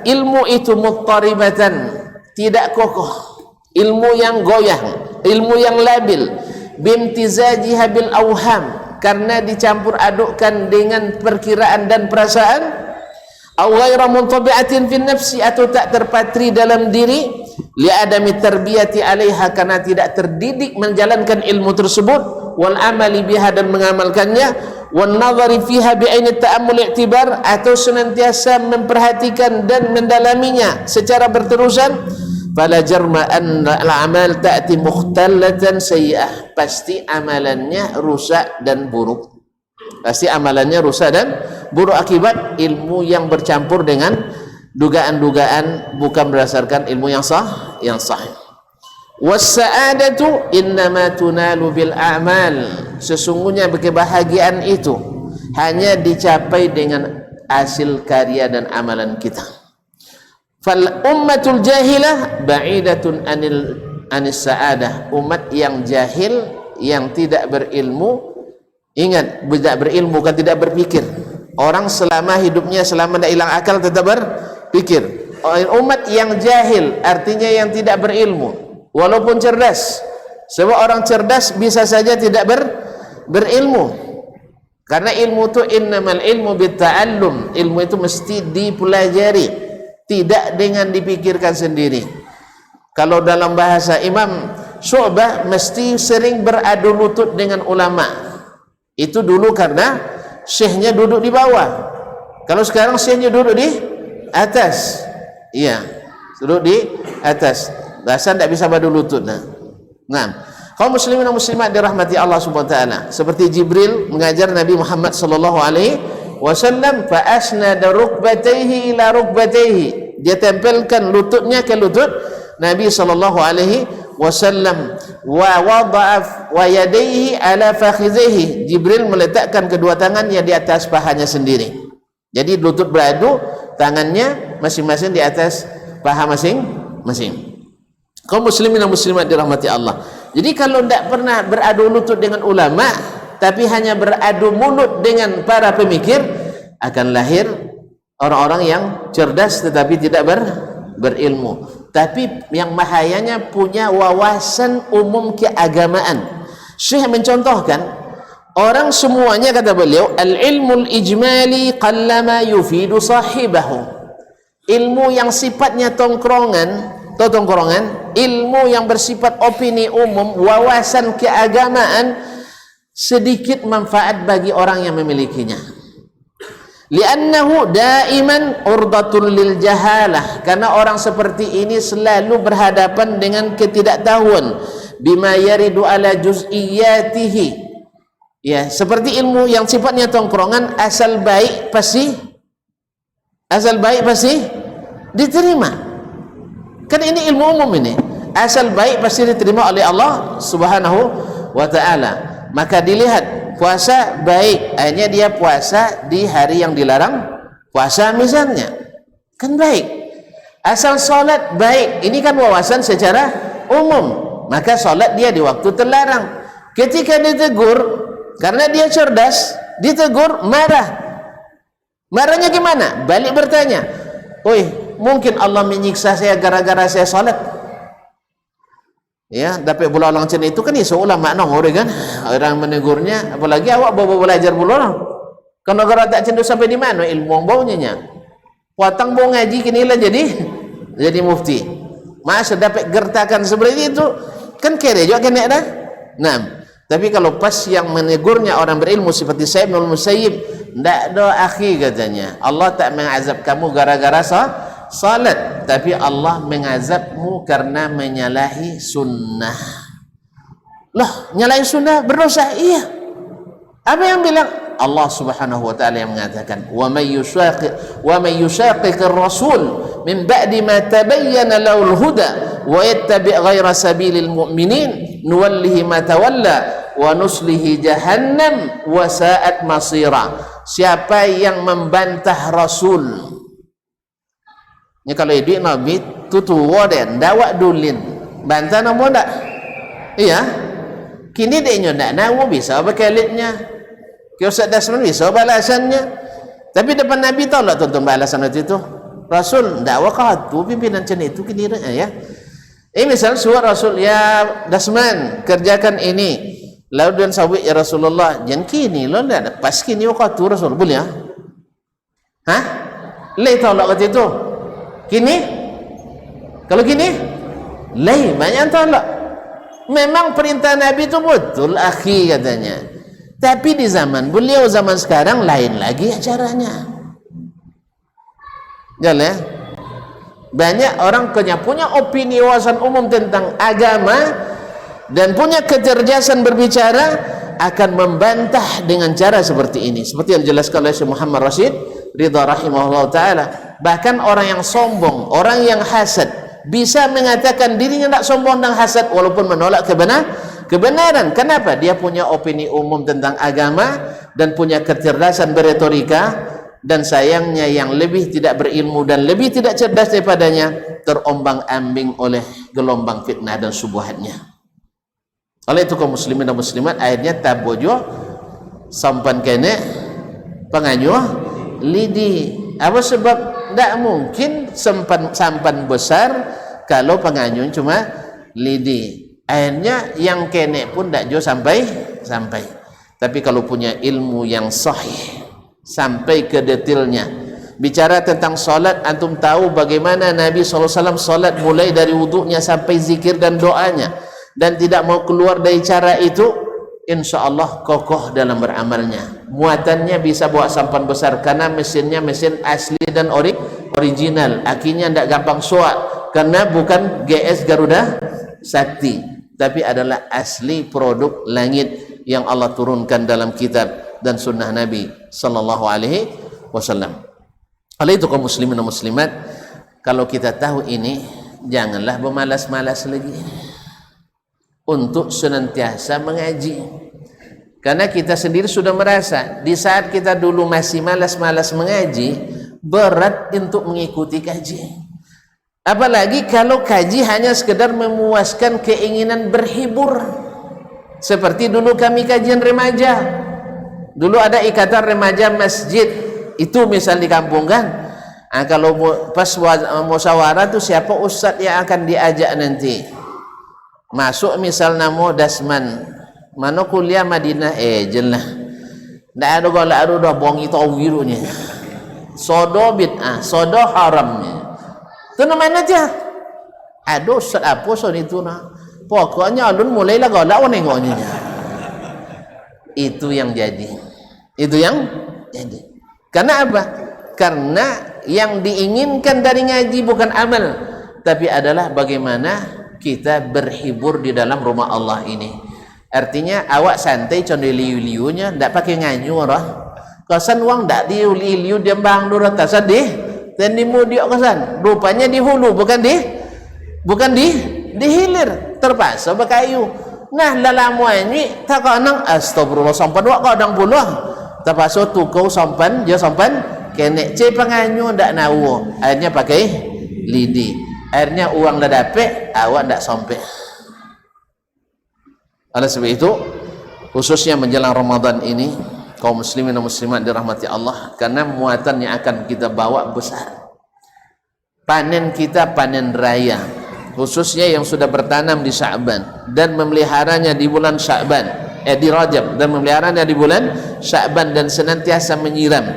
ilmu itu mutaribatan, tidak kokoh, ilmu yang goyang, ilmu yang labil, bimtizajiha bil awham, karena dicampur adukkan dengan perkiraan dan perasaan, aw ghaira muntabi'atin fin nafsi, atau tak terpatri dalam diri, li adami tarbiyati 'alaiha, karena tidak terdidik menjalankan ilmu tersebut, wal amali biha, dan mengamalkannya, wan nazari fiha bi aini ta'ammul i'tibar, atau senantiasa memperhatikan dan mendalaminya secara berterusan. Fala jarma anna al-amal ta'ti mukhtallatan sayyi'ah, pasti amalannya rusak dan buruk, pasti amalannya rusak dan buruk akibat ilmu yang bercampur dengan dugaan-dugaan bukan berdasarkan ilmu yang sahih. Was-sa'adatu innama tunalu bil a'mal, sesungguhnya kebahagiaan itu hanya dicapai dengan hasil karya dan amalan kita. Fal ummatul jahilah ba'idatun anis sa'adah, umat yang jahil, yang tidak berilmu, ingat, tidak berilmu kan tidak berpikir. Orang selama hidupnya, selama tidak hilang akal, tetap berpikir. Umat yang jahil artinya yang tidak berilmu, walaupun cerdas. Sebab orang cerdas bisa saja tidak berilmu, karena ilmu itu innamal ilmu bitta'allum, ilmu itu mesti dipelajari, tidak dengan dipikirkan sendiri. Kalau dalam bahasa Imam Syu'bah, mesti sering beradu lutut dengan ulama. Itu dulu karena syekhnya duduk di bawah. Kalau sekarang syekhnya duduk di atas, iya, duduk di atas, rasa tidak bisa beradu lutut. Nah, kaum muslimin dan muslimat dirahmati Allah Subhanahu wa taala, seperti Jibril mengajar Nabi Muhammad sallallahu alaihi wasallam, fa asnada rukbatayhi ila rukbatayhi, dia tempelkan lututnya ke lutut Nabi sallallahu alaihi wasallam, wa wada'a wa yadayhi ala fakhidhihi, Jibril meletakkan kedua tangannya di atas pahanya sendiri. Jadi lutut beradu, tangannya masing-masing di atas paha masing-masing. Kaum muslimin dan muslimat dirahmati Allah. Jadi kalau tidak pernah beradu lutut dengan ulama, tapi hanya beradu mulut dengan para pemikir, akan lahir orang-orang yang cerdas tetapi tidak berilmu, tapi yang bahayanya punya wawasan umum keagamaan. Syekh mencontohkan, orang semuanya, kata beliau, al-ilmul ijmali qallama yufidu sahibahu, ilmu yang sifatnya tongkrongan, ilmu yang bersifat opini umum, wawasan keagamaan, sedikit manfaat bagi orang yang memilikinya. Li'annahu daiman urdatun lil jahalah, karena orang seperti ini selalu berhadapan dengan ketidaktahuan, bima yaridu ala juz'iyatihi. Ya, seperti ilmu yang sifatnya tongkrongan, asal baik pasti diterima. Kan ini ilmu umum ini. Asal baik pasti diterima oleh Allah Subhanahu wa taala. Maka dilihat puasa baik, akhirnya dia puasa di hari yang dilarang puasa misalnya, kan baik. Asal solat baik, ini kan wawasan secara umum, maka solat dia di waktu terlarang. Ketika ditegur, karena dia cerdas, ditegur, marahnya gimana? Balik bertanya, oi, mungkin Allah menyiksa saya gara-gara saya solat. Ya, dapat bola orang macam itu kan isu ulama makna orang kan, orang menegurnya, apalagi awak bawa belajar bola. Kalau negara tak cenderung sampai di mana ilmu baunya nya. Potong bau ngaji kinilah jadi mufti. Masa dapat gertakan seperti itu kan kere juga kena dah. Nah, tapi kalau pas yang menegurnya orang berilmu seperti Sa'id bin Musayyib, ndak do akhi katanya, Allah tak mengazab kamu gara-gara salat, tapi Allah mengazabmu karena menyalahi sunnah. Lah, nyalahi sunnah berdosa? Iya. Apa yang bilang? Allah Subhanahu wa taala yang mengatakan, wa may yushaqiqir rasul min ba'di ma tabayyana lahul huda wa yattabi' ghayra sabilil mu'minin nuwallihi ma tawalla wa nuslihi jahannam wa sa'at masira. Siapa yang membantah rasul, ni kalau hidup Nabi tutu waden dawak dulin bantah nama tak? Iya. Kini dia nyodak namu bisa apa kelitnya? Kiosat dasman bisa balasannya. Tapi depan Nabi tahu lah tuan balasan itu. Rasul dakwah kau pimpinan macam itu kini ya. Misal surat Rasul, ya Dasman kerjakan ini. Lalu dan sawit ya Rasulullah, jangan kini lo dah pas kini kau Rasul boleh ya? Hah? Leh tahu lah kata itu. Kini, kalau kini, lain banyak tolak. Memang perintah Nabi itu betul, akhi katanya. Tapi di zaman beliau, zaman sekarang lain lagi acaranya. Jalan. Banyak orang punya opini wawasan umum tentang agama dan punya kecerdasan berbicara, akan membantah dengan cara seperti ini. Seperti yang dijelaskan oleh Syekh Muhammad Rashid Ridha rahimahullah ta'ala. Bahkan orang yang sombong, orang yang hasad, bisa mengatakan dirinya tidak sombong dan hasad walaupun menolak kebenaran. Kenapa? Dia punya opini umum tentang agama dan punya kecerdasan beretorika, dan sayangnya yang lebih tidak berilmu dan lebih tidak cerdas daripadanya terombang-ambing oleh gelombang fitnah dan subuhatnya. Oleh itu kaum muslimin dan muslimat, akhirnya tabojo sampan kene penganyuh lidi. Apa sebab? Tak mungkin sampan besar kalau penganyun cuma lidi. Akhirnya yang kene pun tak jauh sampai. Tapi kalau punya ilmu yang sahih, sampai ke detailnya, bicara tentang solat, antum tahu bagaimana Nabi SAW solat mulai dari wuduknya sampai zikir dan doanya, dan tidak mau keluar dari cara itu, insya Allah kokoh dalam beramalnya. Muatannya bisa bawa sampan besar karena mesinnya mesin asli dan original. Akinya tidak gampang soak karena bukan GS Garuda Sakti, tapi adalah asli produk langit yang Allah turunkan dalam kitab dan sunnah Nabi sallallahu alaihi wasallam. Oleh itu kaum muslimin dan muslimat, kalau kita tahu ini, janganlah bermalas-malas lagi untuk senantiasa mengaji. Karena kita sendiri sudah merasa di saat kita dulu masih malas-malas mengaji, berat untuk mengikuti kaji. Apalagi kalau kaji hanya sekedar memuaskan keinginan berhibur. Seperti dulu kami kajian remaja. Dulu ada ikatan remaja masjid. Itu misal di kampung kan. Kalau pas musyawarah tu siapa ustaz yang akan diajak nanti? Masuk misal namo Dasman. Mana kuliah Madinah jelah. Ndak ada kalau ada dah bongi tahu birunya. sodo bid'ah, sodo haramnya. Tu namanya aja. Aduh, Ustaz apa soal itu nah? Pokoknya alun mulailah galak nengoknya. Itu yang jadi. Itu yang jadi. Karena apa? Karena yang diinginkan dari ngaji bukan amal, tapi adalah bagaimana kita berhibur di dalam rumah Allah ini. Artinya awak santai condel liu-liunya, ndak pakai ngaji orang. Kasan uang ndak liu-liu dia bang durut tasadih, dan di mudiok kasan. Rupanya di hulu bukan di hilir, terpaksa berkayu. Nah dalam ini tak kanang astagfirullah sampan wak kadang puluh. Terpaksa tukau sampan, dia sampan kenek ce penganyu ndak nawo. Akhirnya pakai lidi. Akhirnya uang dah dapat, awak ndak sampai. Oleh sebab itu, khususnya menjelang Ramadan ini, kaum muslimin dan muslimat dirahmati Allah, karena muatan yang akan kita bawa besar. Panen kita panen raya, khususnya yang sudah bertanam di Sya'ban dan memeliharanya di bulan Sya'ban, di Rajab, dan memeliharanya di bulan Sya'ban, dan senantiasa menyiram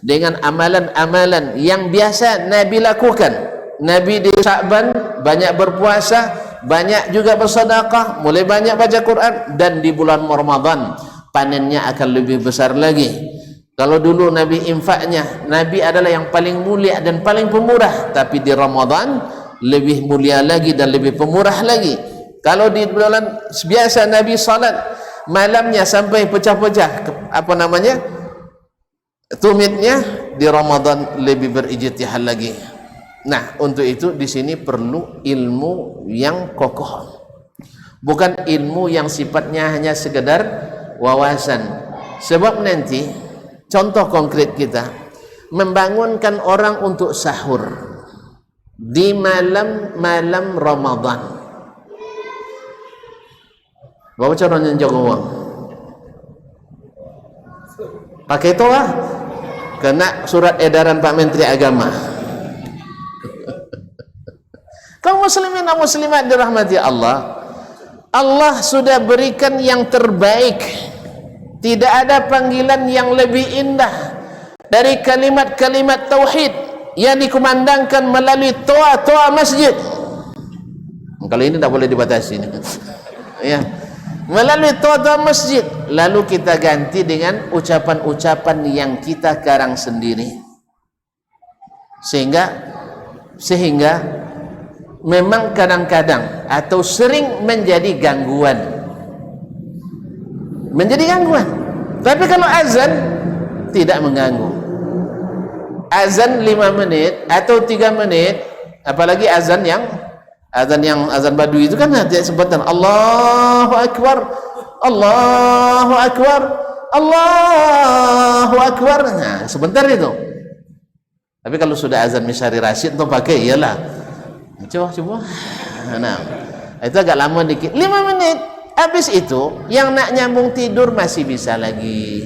dengan amalan-amalan yang biasa Nabi lakukan. Nabi di Sya'ban banyak berpuasa, banyak juga bersedekah, mulai banyak baca Quran, dan di bulan Ramadan panennya akan lebih besar lagi. Kalau dulu Nabi infaknya, Nabi adalah yang paling mulia dan paling pemurah, tapi di Ramadan lebih mulia lagi dan lebih pemurah lagi. Kalau di bulan biasa Nabi salat malamnya sampai pecah-pecah tumitnya, di Ramadan lebih berijtihad lagi. Nah, untuk itu di sini perlu ilmu yang kokoh, bukan ilmu yang sifatnya hanya sekedar wawasan. Sebab nanti contoh konkret kita membangunkan orang untuk sahur di malam-malam Ramadan. Bawa caranya jaga uang. Pakai itu lah. Kena surat edaran Pak Menteri Agama. Kaum muslimin dan muslimat dirahmati Allah. Allah sudah berikan yang terbaik. Tidak ada panggilan yang lebih indah dari kalimat-kalimat tauhid yang dikumandangkan melalui toa masjid. Kalau ini tidak boleh dibatasi. Ya. Melalui toa masjid, lalu kita ganti dengan ucapan-ucapan yang kita karang sendiri, sehingga memang kadang-kadang atau sering menjadi gangguan. Tapi kalau azan tidak mengganggu. Azan 5 menit atau 3 menit, apalagi azan badui itu kan ada sebutan Allahu Akbar, Allahu Akbar, Allahu Akbar. Nah, sebentar itu. Tapi kalau sudah azan Misyari Rashid tuh pakai iyalah. Coba. Nah, itu agak lama dikit. 5 menit. Habis itu yang nak nyambung tidur masih bisa lagi.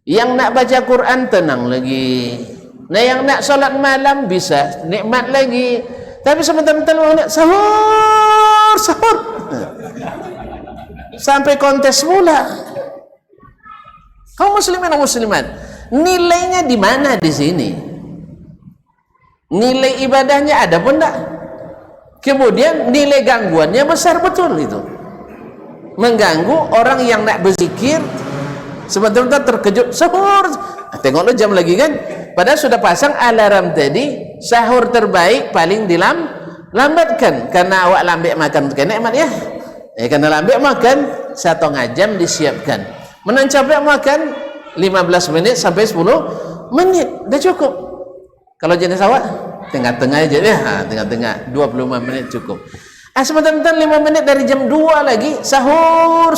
Yang nak baca Quran tenang lagi. Nah, yang nak solat malam bisa nikmat lagi. Tapi sebentar-bentar orang nak sahur sampai kontes mula. Kaum muslimin dan muslimat, nilainya di mana di sini? Nilai ibadahnya ada pun tak? Kemudian nilai gangguannya besar betul itu. Mengganggu orang yang nak berzikir, sebentar-bentar terkejut sahur. Tengok lo jam lagi kan? Padahal sudah pasang alarm tadi, sahur terbaik paling dilambatkan karena awak lambek makan kena nikmat ya. Karena lambek makan 1,5 jam disiapkan. Menancapnya makan 15 menit sampai 10 menit dah cukup. Kalau jenis awak tengah-tengah aja ya, tengah-tengah 25 menit cukup. Sebentar-bentar 5 menit dari jam 2 lagi sahur.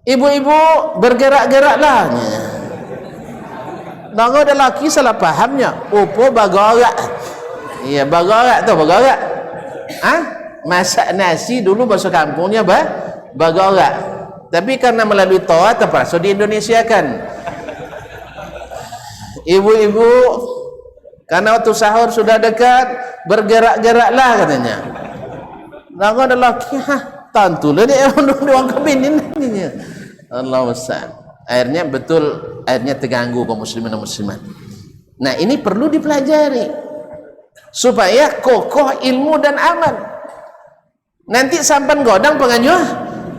Ibu-ibu bergerak-geraklah. Nggak ada laki salah pahamnya. Opo bagarak. Iya bagarak tu bagarak. Masak nasi dulu bahasa kampungnya bagarak. Tapi karena melalui toa terpaksa di Indonesia kan. Ibu-ibu karena waktu sahur sudah dekat bergerak-geraklah katanya. Nggak ada laki. Tantulah dia orang kebinin ini. Allah Ustaz. Akhirnya terganggu kaum muslimin dan muslimat. Nah, ini perlu dipelajari supaya kokoh ilmu dan amal. Nanti sampan godang penganyuh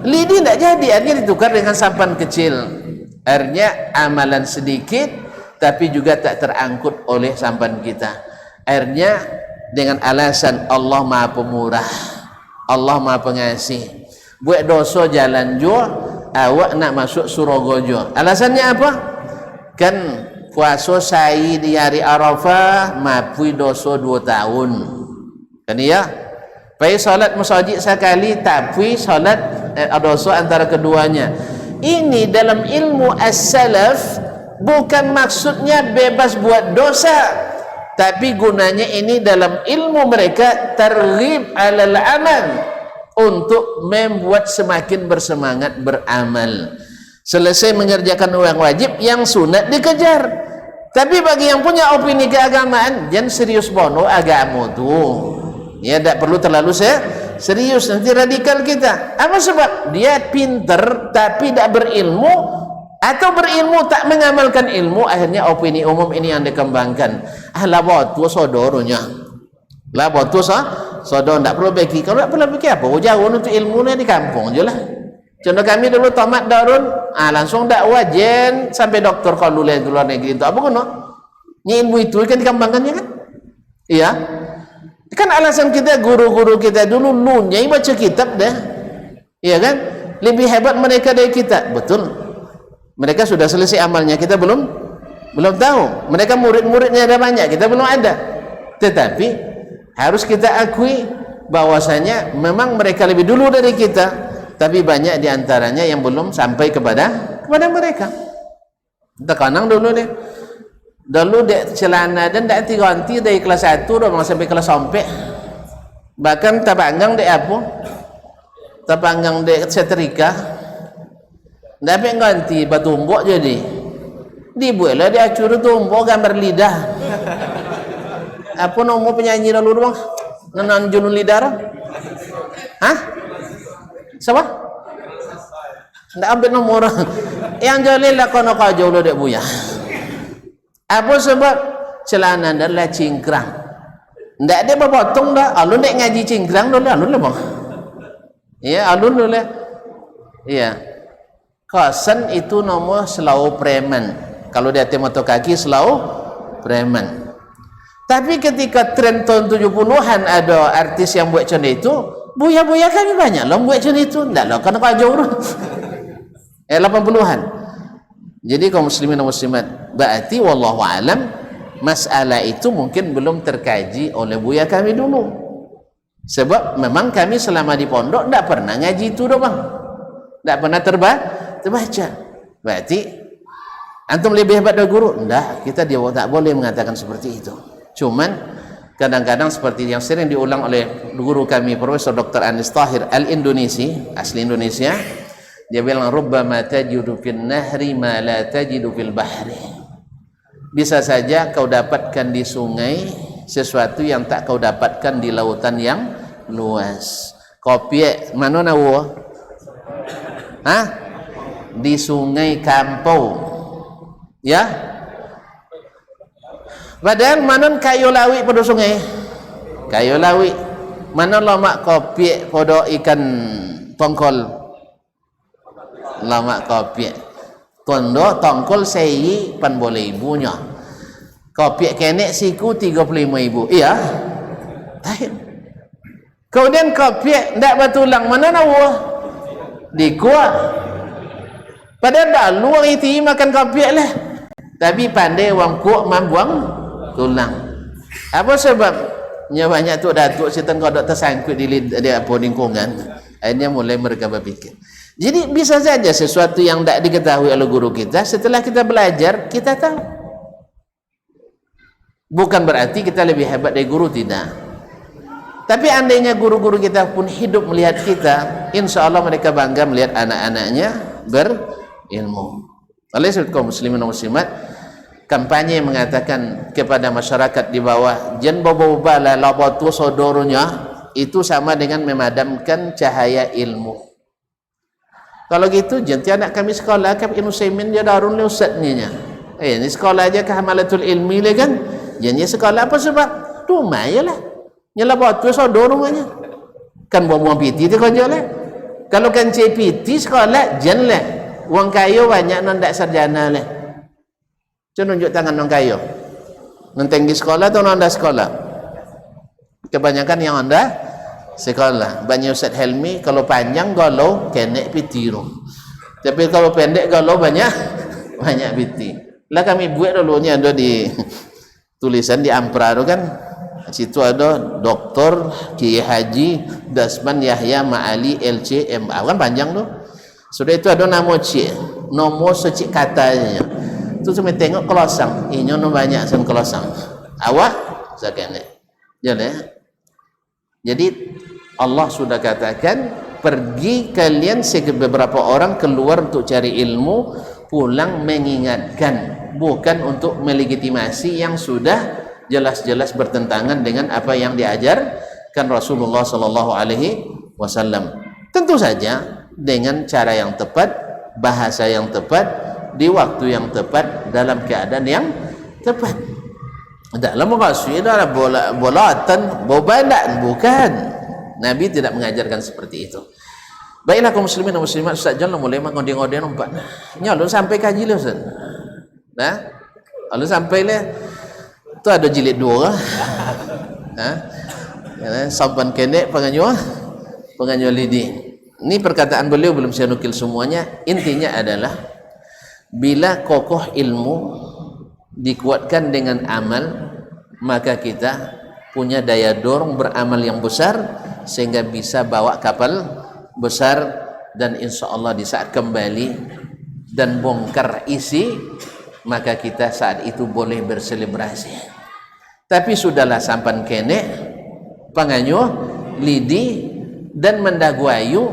lidi tidak jadi, artinya ditukar dengan sampan kecil, akhirnya amalan sedikit tapi juga tak terangkut oleh sampan kita. Akhirnya dengan alasan Allah Maha Pemurah, Allah Maha Pengasih, buat dosa jalan jua awak nak masuk Surogojo. Alasannya apa? Kan puasa sai di hari Arafah mapui dosa 2 tahun kan ya, pai salat masjid sekali tapi salat dosa antara keduanya. Ini dalam ilmu as-salaf bukan maksudnya bebas buat dosa, tapi gunanya ini dalam ilmu mereka targhib alal amal, untuk membuat semakin bersemangat beramal. Selesai mengerjakan yang wajib, yang sunat dikejar. Tapi bagi yang punya opini keagamaan, jangan serius bono agama tuh. Ya, tidak perlu terlalu serius, nanti radikal kita. Apa sebab? Dia pinter tapi tidak berilmu, atau berilmu tak mengamalkan ilmu, akhirnya opini umum ini yang dikembangkan. Lah botu sodoronya. Lah botu sodor tidak perlu bagi. Kalau tidak perlu bagi apa? Jauh untuk ilmunya di kampung je lah. Contoh kami dulu tamat darun, langsung dakwah jen sampai doktor kalau di luar negeri itu apa guna? Ini ilmu itu kan dikembangkannya kan? Iya. Kan alasan kita guru-guru kita dulu lunyai baca kitab dah. Iya kan? Lebih hebat mereka dari kita. Betul. Mereka sudah selesai amalnya, kita belum tahu. Mereka murid-muridnya ada banyak, kita belum ada. Tetapi harus kita akui bahwasanya memang mereka lebih dulu dari kita. Tapi banyak diantaranya yang belum sampai kepada mereka. Terkanang dulu deh. Dulu dek celana dan dak ganti dari kelas 1 dah sampai kelas 4. Bahkan tapanggang dek apa? Tapanggang dek setrika. Dapat ganti batu umbok jadi. Dibuatlah dia acur tumbok gambar lidah. Apa nama penyanyi dulu bang? Nanan julun lidah. Hah? Siapa? Tidak ambil nomor yang jolil lah kono kau jauh dek buya. Apa sebab? Celana adalah cingkrang. Tidak ada berpotong dah. Alun dek ngaji cingkrang dulu, alun lah bang. Iya, alun dulu. Iya. Kosan itu nomor selau preman. Kalau dia motor kaki selau preman. Tapi ketika tren tahun 70-an ada artis yang buat macam itu, buya-buya kami banyak lah buat macam itu. Tak lah, kerana kau jauh 80-an. Jadi kaum muslimin dan muslimat, berarti wallahu alam masalah itu mungkin belum terkaji oleh buya kami dulu. Sebab memang kami selama di pondok tak pernah ngaji itu dah bang. Tak pernah terbaca. Berarti antum lebih hebat dari guru? Tak, kita dia tak boleh mengatakan seperti itu. Cuman kadang-kadang seperti yang sering diulang oleh guru kami Profesor Dr. Anis Tahir Al-Indonesi, asli Indonesia, dia bilang rubbama tajidu fil nahri ma la tajidu fil bahri. Bisa saja kau dapatkan di sungai sesuatu yang tak kau dapatkan di lautan yang luas. Kopi mana nawo? Hah? Di sungai Kampau. Ya? Padahal manon kayu lawi pada sungai. Kayu lawi. Mana lamak kopi pada ikan tongkol. Lamak kopi. Tondo tongkol sei pan boleh ibunya. Kopi kenek siku 35.000. Iya. Kemudian kopi ndak batulang mana nawa? Di kuat. Padahal dah luar itu makan kopi lah. Tapi pandai wang kuat membuang tulang. Apa sebabnya? Banyak tu datuk setan kau dak tersangkut di apa lingkungan. Akhirnya mulai mereka berfikir. Jadi bisa saja sesuatu yang tak diketahui oleh guru kita, setelah kita belajar kita tahu. Bukan berarti kita lebih hebat dari guru, tidak. Tapi andainya guru-guru kita pun hidup melihat kita, insya Allah mereka bangga melihat anak-anaknya berilmu. Oleh sebab kaum muslimin dan muslimat, kampanye yang mengatakan kepada masyarakat di bawah jan bobobala labatu sodoronya, itu sama dengan memadamkan cahaya ilmu. Kalau gitu jangan anak kami sekolah kami ilmu semin dia darun le ustaznya. Ni sekolah aja ke hamalatul ilmi lah kan. Jadi sekolah apa sebab? Rumah je lah. Nyalah batu sodor rumahnya. Kan buang-buang piti tu kerja lah. Kalau kan CPT sekolah, jen lah. Wang kayu banyak non tak sarjana lah. Cuma nunjuk tangan non kayu. Non tinggi sekolah atau non anda sekolah? Kebanyakan yang anda sekolah. Banyak Ustaz Helmi, kalau panjang galau, kenek piti tu. Tapi kalau pendek galau banyak piti. Lah kami buat dulunya ada di tulisan di Ampera tu kan, situ ada Doktor Kiai Haji Dasman Yahya Ma'ali LC MA kan panjang tu. Sudah itu ada nama cik, nomor secik katanya. Tu cuma tengok kelosang, ini no banyak sen kelosang. Awak sakene. Jadi Allah sudah katakan, pergi kalian beberapa orang keluar untuk cari ilmu, pulang mengingatkan, bukan untuk melegitimasi yang sudah jelas-jelas bertentangan dengan apa yang diajarkan Rasulullah sallallahu alaihi wasallam. Tentu saja dengan cara yang tepat, bahasa yang tepat, di waktu yang tepat, dalam keadaan yang tepat. Dalam maksud adalah bolatan, bobalan, bukan. Nabi tidak mengajarkan seperti itu. Baiklah kaum muslimin dan muslimat, Ustaz John mulai mengodeng-odeng nampak. Nyalun sampai kaji lah Ustaz. Nah, lalu sampai lah. Tu ada jilid 2. Sampan kenek penganyo lidi. Ini perkataan beliau, belum saya nukil semuanya. Intinya adalah bila kokoh ilmu dikuatkan dengan amal, maka kita punya daya dorong beramal yang besar sehingga bisa bawa kapal besar, dan insya Allah di saat kembali dan bongkar isi, maka kita saat itu boleh berselebrasi. Tapi sudahlah sampan kene panganyo lidi dan mendaguayu,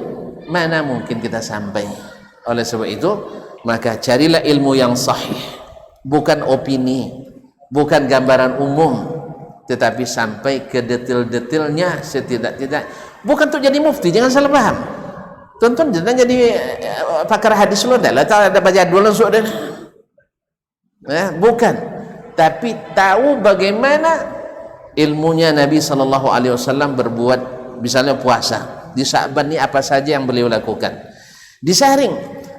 mana mungkin kita sampai. Oleh sebab itu maka carilah ilmu yang sahih, bukan opini, bukan gambaran umum, tetapi sampai ke detail-detailnya setidak-tidak. Bukan untuk jadi mufti, jangan salah paham. Tonton jangan jadi pakar hadis lo dah lah, tak ada baca dua langsung dah. Bukan, tapi tahu bagaimana ilmunya Nabi sallallahu alaihi wasallam berbuat, misalnya puasa di Sa'ban ni apa saja yang beliau lakukan. Disaring,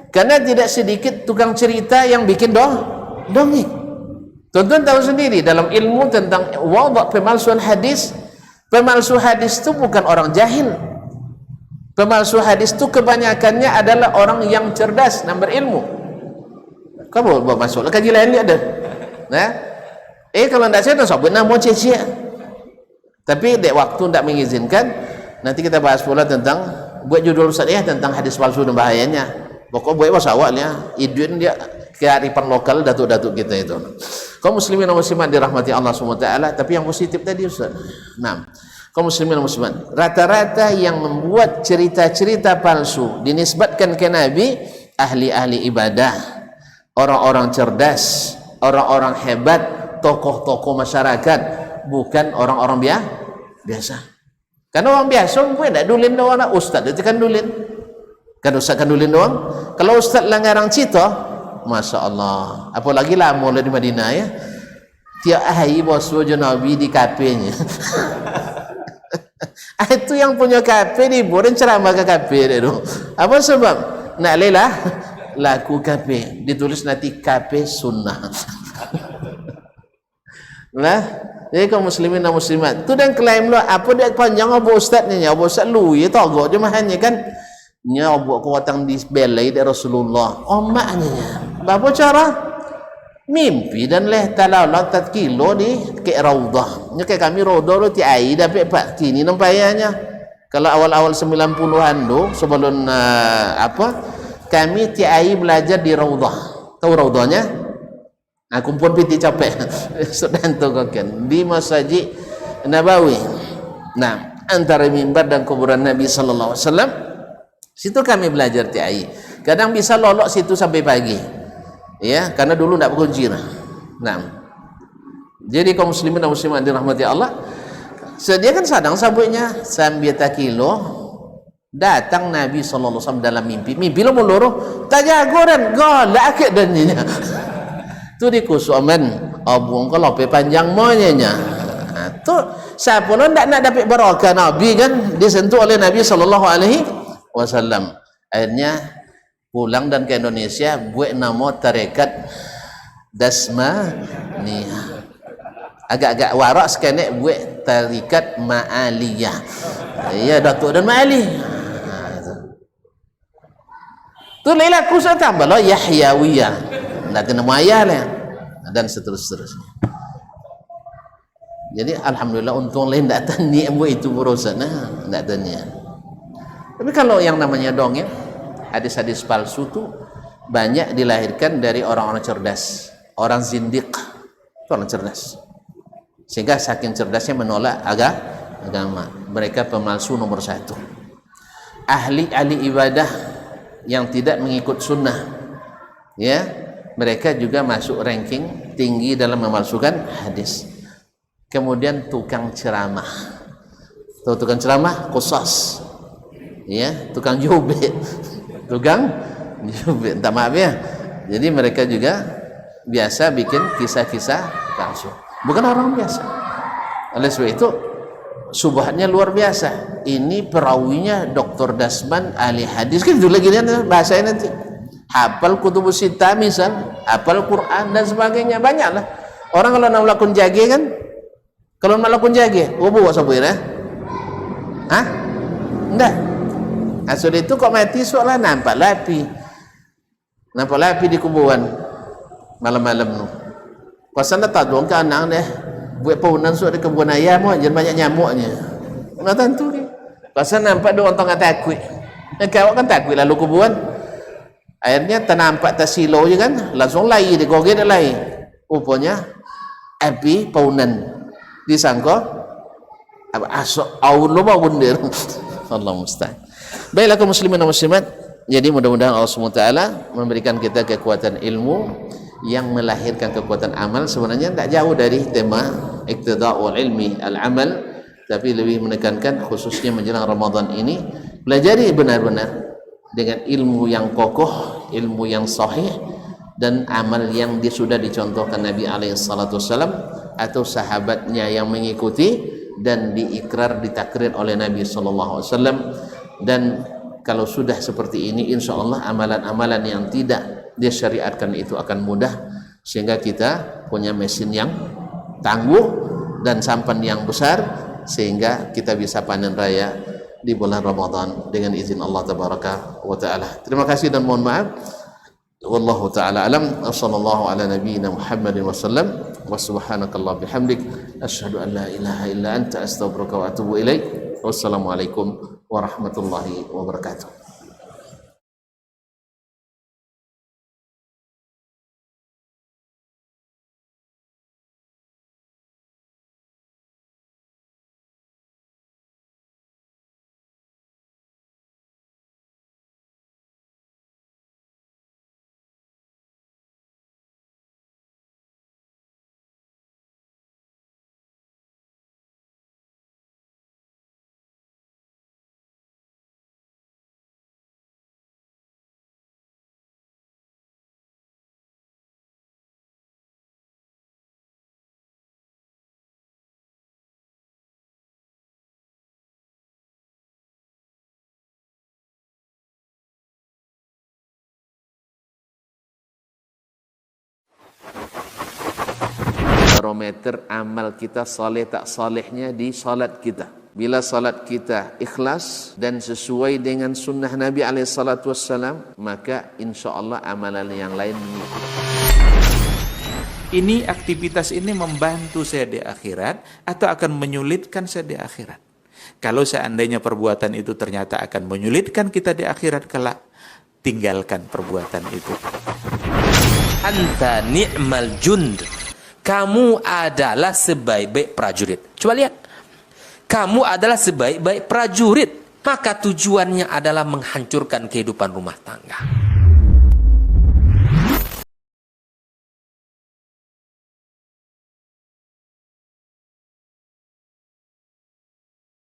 karena tidak sedikit tukang cerita yang bikin dongeng. Tonton tahu sendiri dalam ilmu tentang wadha pemalsuan hadis. Pemalsu hadis itu bukan orang jahil. Pemalsu hadis itu kebanyakannya adalah orang yang cerdas dan berilmu. Kamu buat masuk kaji lain dia ada. Nah, kalau tidak cerdas, sebut nama cia-cia. Tapi dek waktu tidak mengizinkan. Nanti kita bahas pula tentang buat judul Ustaz tentang hadis palsu dan bahayanya. Pokok buat bahasa awalnya, idun dia kearifan lokal datuk-datuk kita itu. Kaum muslimin dan muslimat dirahmati Allah SWT. Tapi yang positif tadi Ustaz. Nah, kaum muslimin dan muslimat, rata-rata yang membuat cerita-cerita palsu dinisbatkan ke Nabi, ahli-ahli ibadah, orang-orang cerdas, orang-orang hebat, tokoh-tokoh masyarakat, bukan orang-orang biasa. Karena orang biasa pun tak dulin doang, ustaz itu kan dulin. Kan ustaz kan dulin doang. Kalau ustaz langarang cerita, Masya Allah, apalagi lama di Madinah ya, tiap hari bos wajah Nabi di kafenya. Itu yang punya kafe di bulan ceramah ke kafe itu. Apa sebab? Nak lelah laku kafe, ditulis nanti kafe sunnah. Nah, jadi kaum muslimin dan muslimat, tu dan klaim lo apa dia panjang apa ustaz ni, apa ustaz lu ya togok je mahanya kan. Nya buat kuatang di belai dari Rasulullah. Maknya apa cara? Mimpi dan leh talalat tatkilo di ke raudhah. Nya kayak kami raudhah lu ti ai dapat pak kini nampaknya. Kalau awal-awal 90-an tu sebelum kami ti ai belajar di raudhah. Tahu raudhahnya? Aku pun piti capek. Sudah tu kan di Masjid Nabawi. Nah, antara mimbar dan kuburan Nabi sallallahu alaihi wasallam. Situ kami belajar TI. Kadang bisa lolok situ sampai pagi. Ya, karena dulu tidak berkunci. Nah. Jadi kaum muslimin dan muslimat dirahmati Allah, sediakan sadang sabutnya sambil kilo datang Nabi sallallahu alaihi wasallam dalam mimpi. Mimpi lo meloro, tak jago dan golak ke daninya. tu di kusuman abung kalau pe panjang monyanya. Tu siapa pun ndak nak dapat barakah Nabi kan, disentuh oleh Nabi sallallahu alaihi wasallam. Akhirnya pulang dan ke Indonesia buat nama tarekat Dasmaniyah. Agak-agak warak sekali buat tarekat Ma'aliyah. Ya, Datuk dan Ma'ali. Tu lelah ku saya tambah lah Yahyawiyah. Nak kena maya lah dan seterusnya. Jadi alhamdulillah untung lain tak tanya buat itu urusan tak tanya. Tapi kalau yang namanya dongeng, hadis-hadis palsu tu banyak dilahirkan dari orang-orang cerdas, orang zindiq, orang cerdas. Sehingga saking cerdasnya menolak agama. Mereka pemalsu nomor 1. Ahli-ahli ibadah yang tidak mengikut sunnah, ya, mereka juga masuk ranking tinggi dalam memalsukan hadis. Kemudian tukang ceramah, tukang ceramah qusas, ya, tukang jubit, minta maaf ya. Jadi mereka juga biasa bikin kisah-kisah palsu, bukan orang biasa. Oleh sebab itu subhatnya luar biasa. Ini perawinya Dr. Dasman ahli hadis kan, itu lagi bahasanya nanti hafal kutubus sittah misal, hafal Quran dan sebagainya, banyaklah. Orang kalau nak melakukan jage kan, kalau nak melakukan jage buat sabir hah? Enggak. Asal itu kok mati soalnya nampak lapi di kuburan malam-malam tu. Kuasa tak dong ke anak deh buat paunan suat di kebun ayam aja banyak nyamuknya. Nak tentu ni. Kuasa nampak dong orang takut. Kau kan takut lalu kuburan. Akhirnya tak nampak tak silo je kan, langsung lari dia goget dia lari. Rupanya api paunan disangka apa asok aun lo mau bundir. Allah musta'an. Baiklah kaum muslimin dan muslimat, jadi mudah-mudahan Allah SWT memberikan kita kekuatan ilmu yang melahirkan kekuatan amal. Sebenarnya tak jauh dari tema iqtida'ul ilmi al-amal, tapi lebih menekankan khususnya menjelang Ramadan ini, pelajari benar-benar dengan ilmu yang kokoh, ilmu yang sahih, dan amal yang sudah dicontohkan Nabi SAW atau sahabatnya yang mengikuti dan diikrar, ditakrir oleh Nabi SAW. Dan kalau sudah seperti ini, insya Allah amalan-amalan yang tidak disyariatkan itu akan mudah, sehingga kita punya mesin yang tangguh dan sampan yang besar, sehingga kita bisa panen raya di bulan Ramadan dengan izin Allah Tabaraka wa Ta'ala. Terima kasih dan mohon maaf. Wallahu ta'ala alam. Sallallahu ala nabiyyina Muhammadin wa sallam. Wa subhanakallah bihamdik asyhadu an la ilaha illa anta astaghfiruka wa atubu ilaik. Wassalamualaikum warahmatullahi wabarakatuh. Barometer amal kita saleh tak salehnya di salat kita. Bila salat kita ikhlas dan sesuai dengan sunnah Nabi SAW, maka insya Allah amalan yang lain mengikuti. Ini aktivitas ini membantu saya di akhirat atau akan menyulitkan saya di akhirat? Kalau seandainya perbuatan itu ternyata akan menyulitkan kita di akhirat kelak, tinggalkan perbuatan itu. Anta ni'mal jund. Kamu adalah sebaik-baik prajurit. Coba lihat. Kamu adalah sebaik-baik prajurit. Maka tujuannya adalah menghancurkan kehidupan rumah tangga.